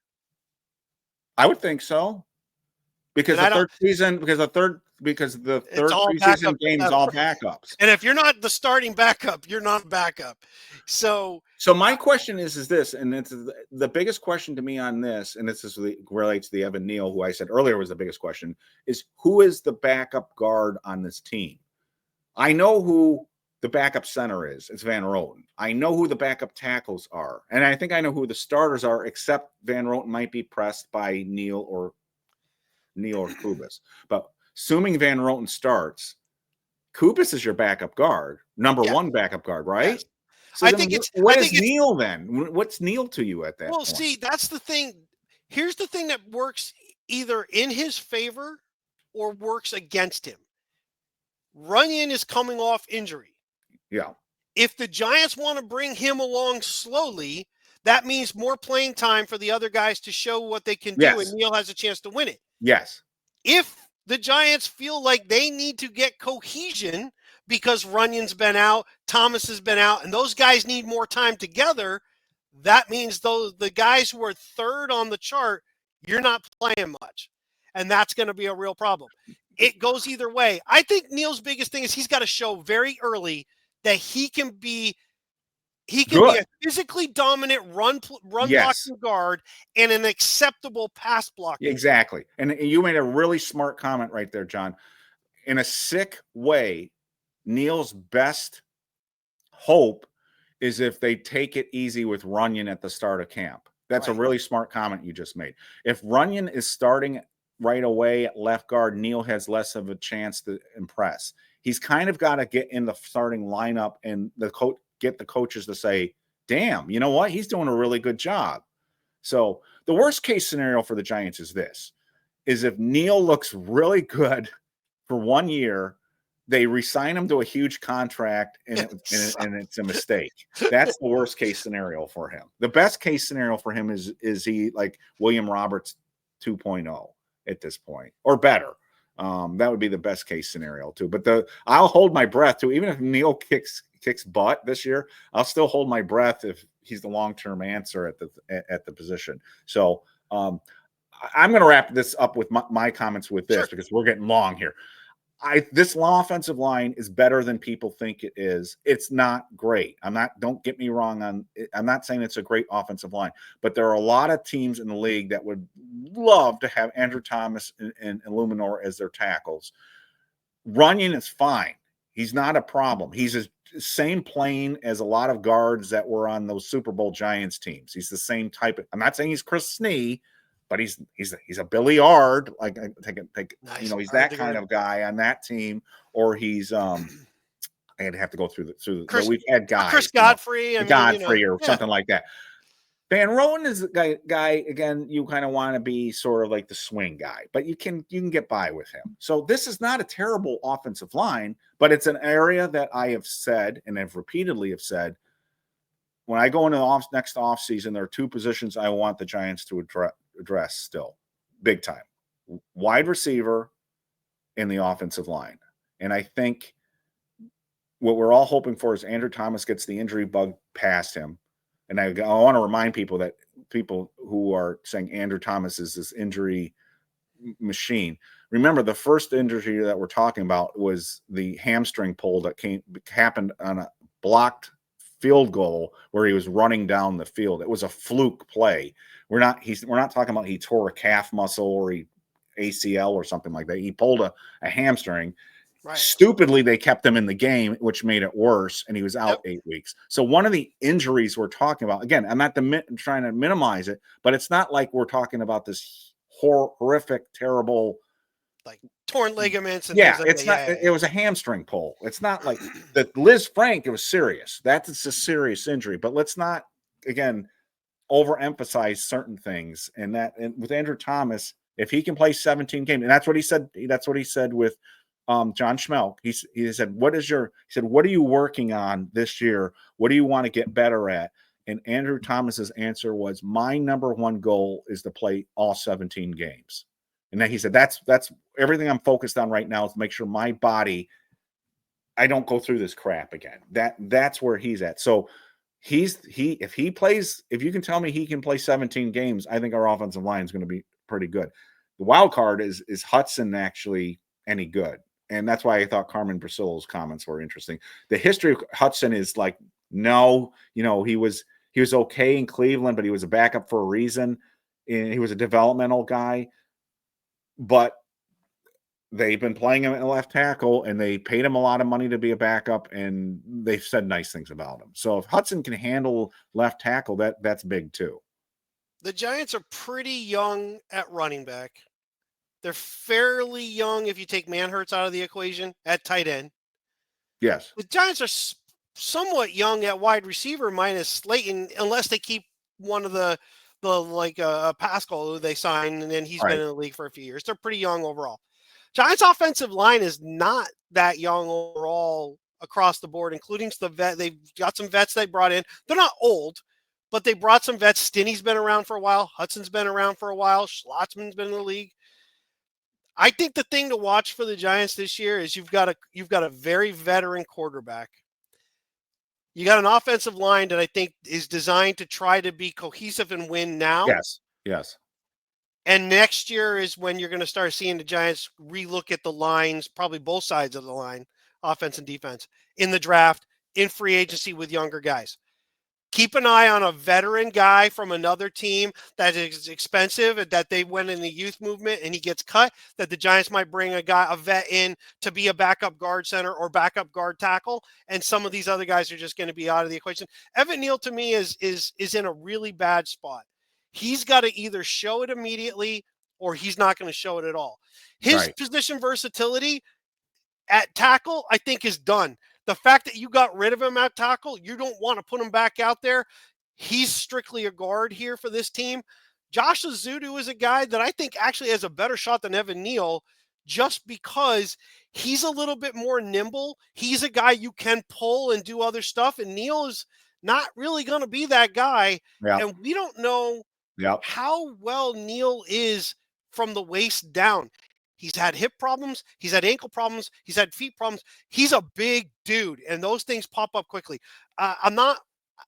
I would think so. Because the third preseason game is all backups. And if you're not the starting backup, you're not backup. So my question is this, and it's the biggest question to me on this, and this relates to the Evan Neal, who I said earlier was the biggest question, is who is the backup guard on this team? I know who the backup center is. It's Van Roten. I know who the backup tackles are. And I think I know who the starters are, except Van Roten might be pressed by Neal or Kubas. But assuming Van Roten starts, Kubas is your backup guard, number one backup guard, right? Yes. So I think what is Neal then? What's Neal to you at that point? See, that's the thing. Here's the thing that works either in his favor or works against him. Runyon is coming off injury. Yeah. If the Giants want to bring him along slowly, that means more playing time for the other guys to show what they can do, and Neal has a chance to win it. Yes. If the Giants feel like they need to get cohesion because Runyon's been out, Thomas has been out, and those guys need more time together, that means the guys who are 3rd on the chart, you're not playing much. And that's going to be a real problem. It goes either way. I think Neal's biggest thing is he's got to show very early that he can be a physically dominant run blocking guard and an acceptable pass blocking. Exactly. And you made a really smart comment right there, John. In a sick way, Neal's best hope is if they take it easy with Runyon at the start of camp. That's a really smart comment you just made. If Runyon is starting right away at left guard, Neal has less of a chance to impress. He's kind of got to get in the starting lineup and get the coaches to say, damn, you know what? He's doing a really good job. So the worst case scenario for the Giants is this, is if Neal looks really good for 1 year, they re-sign him to a huge contract and it's a mistake. That's the worst case scenario for him. The best case scenario for him is he like William Roberts 2.0 at this point or better. That would be the best case scenario too. But I'll hold my breath too. Even if Neal kicks butt this year, I'll still hold my breath if he's the long-term answer at the position. So I'm going to wrap this up with my comments with this because we're getting long here. This offensive line is better than people think it is. It's not great. Don't get me wrong I'm not saying it's a great offensive line, but there are a lot of teams in the league that would love to have Andrew Thomas and Illuminor as their tackles. Runyon is fine. He's not a problem. He's the same plane as a lot of guards that were on those Super Bowl Giants teams. He's the same type I'm not saying he's Chris Snee, but he's a Billy Ard, like nice. He's that kind of guy on that team, or he's I'd have to go through but we've had guys, Chris Godfrey, or something like that. Van Roten is the guy again. You kind of want to be sort of like the swing guy, but you can get by with him. So this is not a terrible offensive line, but it's an area that I have said and have repeatedly said. When I go into the next offseason, there are two positions I want the Giants to address still, big time: wide receiver and the offensive line. And I think what we're all hoping for is Andrew Thomas gets the injury bug past him. And I want to remind people who are saying Andrew Thomas is this injury machine. Remember, the first injury that we're talking about was the hamstring pull that happened on a blocked field goal where he was running down the field. It was a fluke play. We're not talking about he tore a calf muscle or he ACL or something like that. He pulled a hamstring. Right. Stupidly, they kept him in the game, which made it worse, and he was out 8 weeks. So one of the injuries we're talking about, again, I'm not trying to minimize it, but it's not like we're talking about this horrific, terrible, like torn ligaments. And it's not. It was a hamstring pull. It's not like the Liz Frank. It was serious. That's a serious injury. But let's not again overemphasize certain things. And with Andrew Thomas, if he can play 17 games, and that's what he said. That's what he said with John Schmelk. He said, what are you working on this year? What do you want to get better at? And Andrew Thomas's answer was, my number one goal is to play all 17 games. And then he said, that's everything I'm focused on right now is to make sure my body, I don't go through this crap again. That's where he's at. So if you can tell me he can play 17 games, I think our offensive line is going to be pretty good. The wild card is Hudson actually any good? And that's why I thought Carmen Brasillo's comments were interesting. The history of Hudson is like, no, he was okay in Cleveland, but he was a backup for a reason. And he was a developmental guy, but they've been playing him at left tackle and they paid him a lot of money to be a backup and they've said nice things about him. So if Hudson can handle left tackle, that's big too. The Giants are pretty young at running back. They're fairly young if you take Manhurts out of the equation at tight end. Yes. The Giants are somewhat young at wide receiver minus Slayton, unless they keep one of the Pascal who they signed, and then he's been in the league for a few years. They're pretty young overall. Giants offensive line is not that young overall across the board, including the vet. They've got some vets they brought in. They're not old, but they brought some vets. Stinne's been around for a while. Hudson's been around for a while. Schlotzman's been in the league. I think the thing to watch for the Giants this year is you've got a very veteran quarterback. You got an offensive line that I think is designed to try to be cohesive and win now. Yes. And next year is when you're going to start seeing the Giants relook at the lines, probably both sides of the line, offense and defense, in the draft, in free agency with younger guys. Keep an eye on a veteran guy from another team that is expensive and that they went in the youth movement and he gets cut, that the Giants might bring a vet in to be a backup guard center or backup guard tackle. And some of these other guys are just going to be out of the equation. Evan Neal to me is in a really bad spot. He's got to either show it immediately or he's not going to show it at all. His position versatility at tackle, I think, is done. The fact that you got rid of him at tackle, you don't want to put him back out there. He's strictly a guard here for this team. Josh Ezeudu is a guy that I think actually has a better shot than Evan Neal just because he's a little bit more nimble. He's a guy you can pull and do other stuff, and Neal is not really going to be that guy. Yep. And we don't know how well Neal is from the waist down. He's had hip problems. He's had ankle problems. He's had feet problems. He's a big dude, and those things pop up quickly. I'm not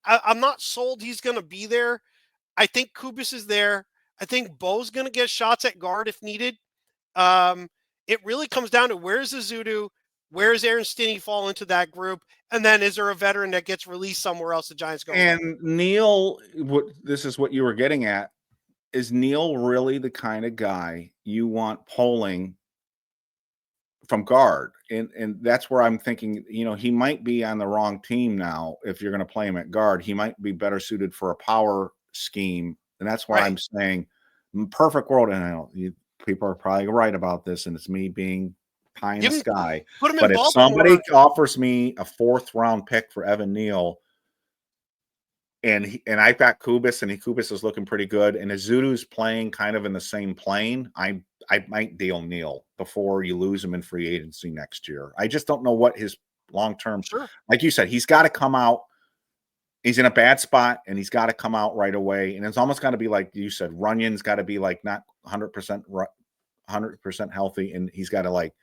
I'm not sold he's going to be there. I think Kubas is there. I think Bo's going to get shots at guard if needed. It really comes down to where's Ezeudu, where's Aaron Stinne fall into that group, and then is there a veteran that gets released somewhere else the Giants go? And Neal, this is what you were getting at. Is Neal really the kind of guy you want polling from guard? And that's where I'm thinking, he might be on the wrong team now. If you're going to play him at guard, he might be better suited for a power scheme. And that's why I'm saying perfect world. And I know people are probably right about this, and it's me being pie in the sky. But if somebody offers me a 4th round pick for Evan Neal, and I've got Kubas, and Kubas is looking pretty good, and Ezeudu's playing kind of in the same plane, I might deal Neal before you lose him in free agency next year. I just don't know what his long-term, like you said, he's got to come out. He's in a bad spot, and he's got to come out right away. And it's almost got to be like you said, Runyon's got to be like not 100% healthy, and he's got to like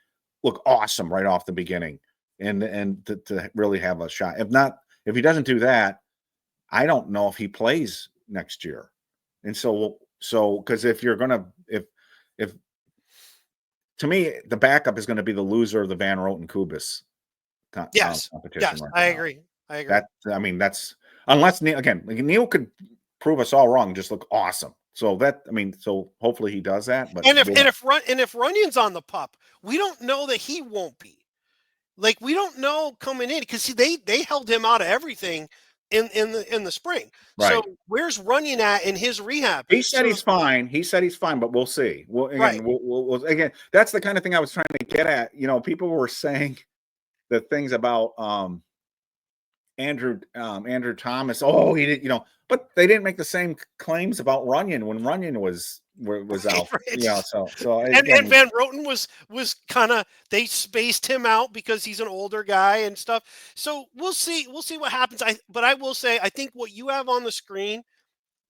look awesome right off the beginning, and to really have a shot. If not, if he doesn't do that, I don't know if he plays next year. And so because if you're gonna if to me, the backup is going to be the loser of the Van Roten Kubas competition. Yes, right I agree. That's unless Neal could prove us all wrong, just look awesome. So hopefully he does that. But if Runyon's on the pup, we don't know that he won't be. Like, we don't know coming in, because they held him out of everything in the spring. Right. So where's Runyon at in his rehab? He said he's fine. He said he's fine, but we'll see. We'll again, that's the kind of thing I was trying to get at. People were saying the things about Andrew Thomas. Oh, he did, but they didn't make the same claims about Runyon when Runyon was out. And Van Roten was kind of, they spaced him out because he's an older guy and stuff. So we'll see what happens. But I will say, I think what you have on the screen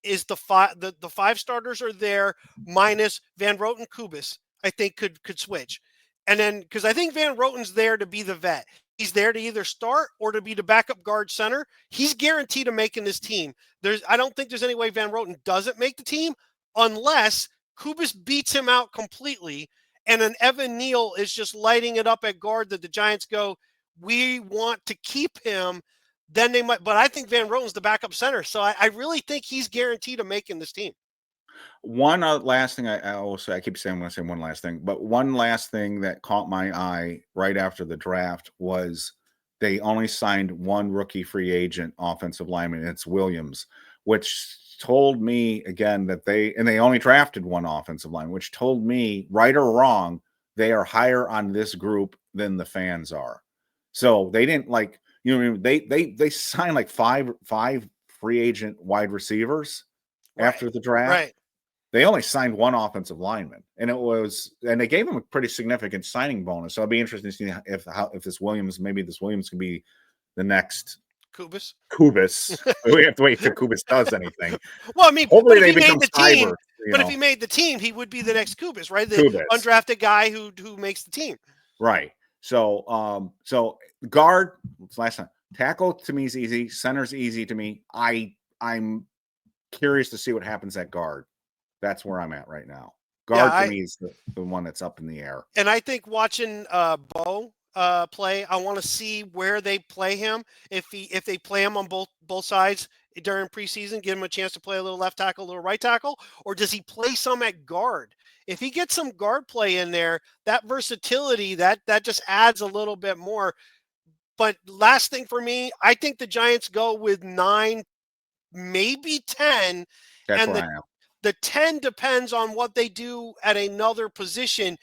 is the 5 starters are there minus Van Roten, Kubas. I think could switch, and then because I think Van Roten's there to be the vet. He's there to either start or to be the backup guard center. He's guaranteed to making this team. I don't think there's any way Van Roten doesn't make the team unless Kubas beats him out completely, and then Evan Neal is just lighting it up at guard that the Giants go, we want to keep him. Then they might, but I think Van Roten's the backup center. So I really think he's guaranteed to making this team. One last thing I will say, I keep saying I'm going to say one last thing, but one last thing that caught my eye right after the draft was they only signed one rookie free agent offensive lineman, and it's Williams, which told me again that they only drafted one offensive line, which told me, right or wrong, they are higher on this group than the fans are. So they didn't they signed like five free agent wide receivers after the draft. Right. They only signed one offensive lineman, and they gave him a pretty significant signing bonus. So it'll be interesting to see if this Williams can be the next Kubas. We have to wait till Kubas does anything. Well, I mean, hopefully they become cyber. But if he made the team, he would be the next Kubas, right? The undrafted guy who makes the team. Right. So guard, last time. Tackle to me is easy. Center's easy to me. I'm curious to see what happens at guard. That's where I'm at right now. Guard to me is the one that's up in the air. And I think watching Bo play, I want to see where they play him. If they play him on both sides during preseason, give him a chance to play a little left tackle, a little right tackle, or does he play some at guard? If he gets some guard play in there, that versatility, that just adds a little bit more. But last thing for me, I think the Giants go with 9, maybe 10. That's and where I am. The 10 depends on what they do at another position.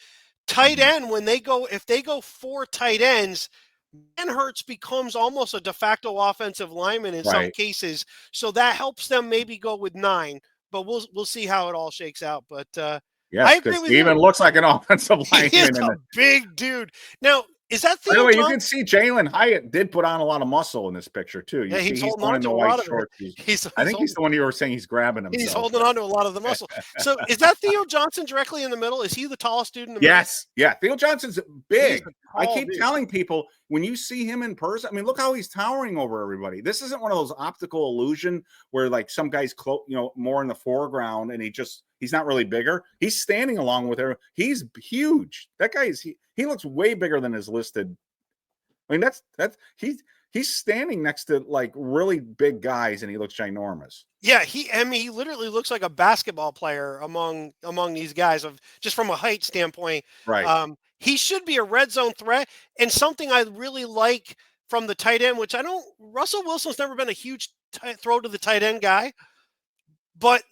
Tight end, if they go 4 tight ends, Hurts becomes almost a de facto offensive lineman in some cases. So that helps them maybe go with 9. But we'll see how it all shakes out. But I agree with you. He even looks like an offensive lineman. He's a big dude. Now, Is that Theo By the way, Johnson? you can see Jalen Hyatt did put on a lot of muscle in this picture too. You see, he's one in the white shorts. I think he's the one you were saying he's grabbing himself. He's holding on to a lot of the muscle. So is that Theo Johnson directly in the middle? Is he the tallest dude in the middle? Yes. Yeah. Theo Johnson's big. I keep telling people when you see him in person, I mean, look how he's towering over everybody. This isn't one of those optical illusion where like some guy's more in the foreground and he's not really bigger. He's standing along with her. He's huge. That guy he looks way bigger than his listed. I mean, he's standing next to like really big guys and he looks ginormous. Yeah, he literally looks like a basketball player among these guys just from a height standpoint. Right. He should be a red zone threat, and something I really like from the tight end, which Russell Wilson's never been a huge throw to the tight end guy, but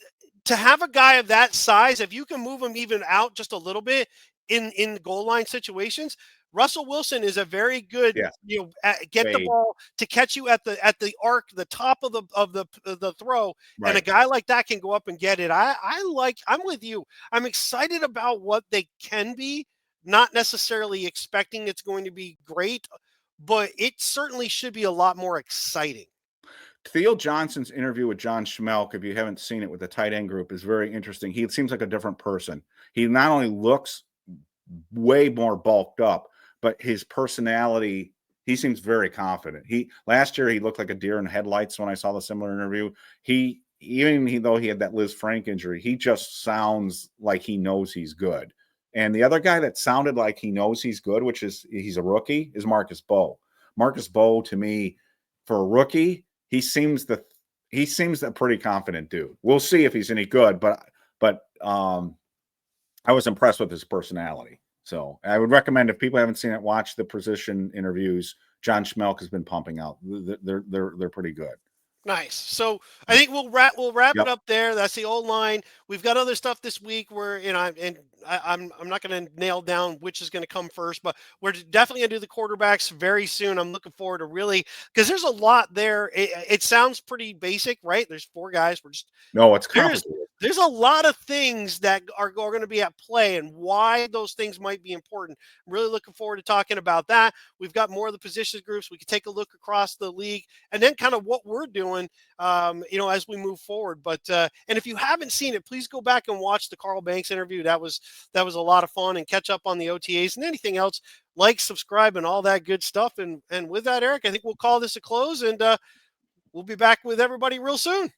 to have a guy of that size, if you can move him even out just a little bit in goal line situations, Russell Wilson is a very good, get the ball to catch you at the arc, the top of the throw, right. And a guy like that can go up and get it. I'm with you. I'm excited about what they can be, not necessarily expecting it's going to be great, but it certainly should be a lot more exciting. Theo Johnson's interview with John Schmelk, if you haven't seen it with the tight end group, is very interesting. He seems like a different person. He not only looks way more bulked up, but his personality, he seems very confident. Last year he looked like a deer in headlights when I saw the similar interview. Though he had that Liz Frank injury, he just sounds like he knows he's good. And the other guy that sounded like he knows he's good, which is he's a rookie, is Marcus Bowe. Marcus Bowe, to me, for a rookie, he seems a pretty confident dude. We'll see if he's any good, but I was impressed with his personality. So I would recommend, if people haven't seen it, watch the position interviews. John Schmelk has been pumping out. They're pretty good. Nice. So I think we'll wrap it up there. That's the old line. We've got other stuff this week where, I'm not going to nail down which is going to come first, but we're definitely going to do the quarterbacks very soon. I'm looking forward to because there's a lot there. It sounds pretty basic, right? There's 4 guys. It's complicated. There's a lot of things that are going to be at play and why those things might be important. I'm really looking forward to talking about that. We've got more of the position groups. We can take a look across the league and then kind of what we're doing, as we move forward. But and if you haven't seen it, please go back and watch the Carl Banks interview. That was a lot of fun, and catch up on the OTAs and anything else. Like, subscribe, and all that good stuff. And with that, Eric, I think we'll call this a close, and we'll be back with everybody real soon.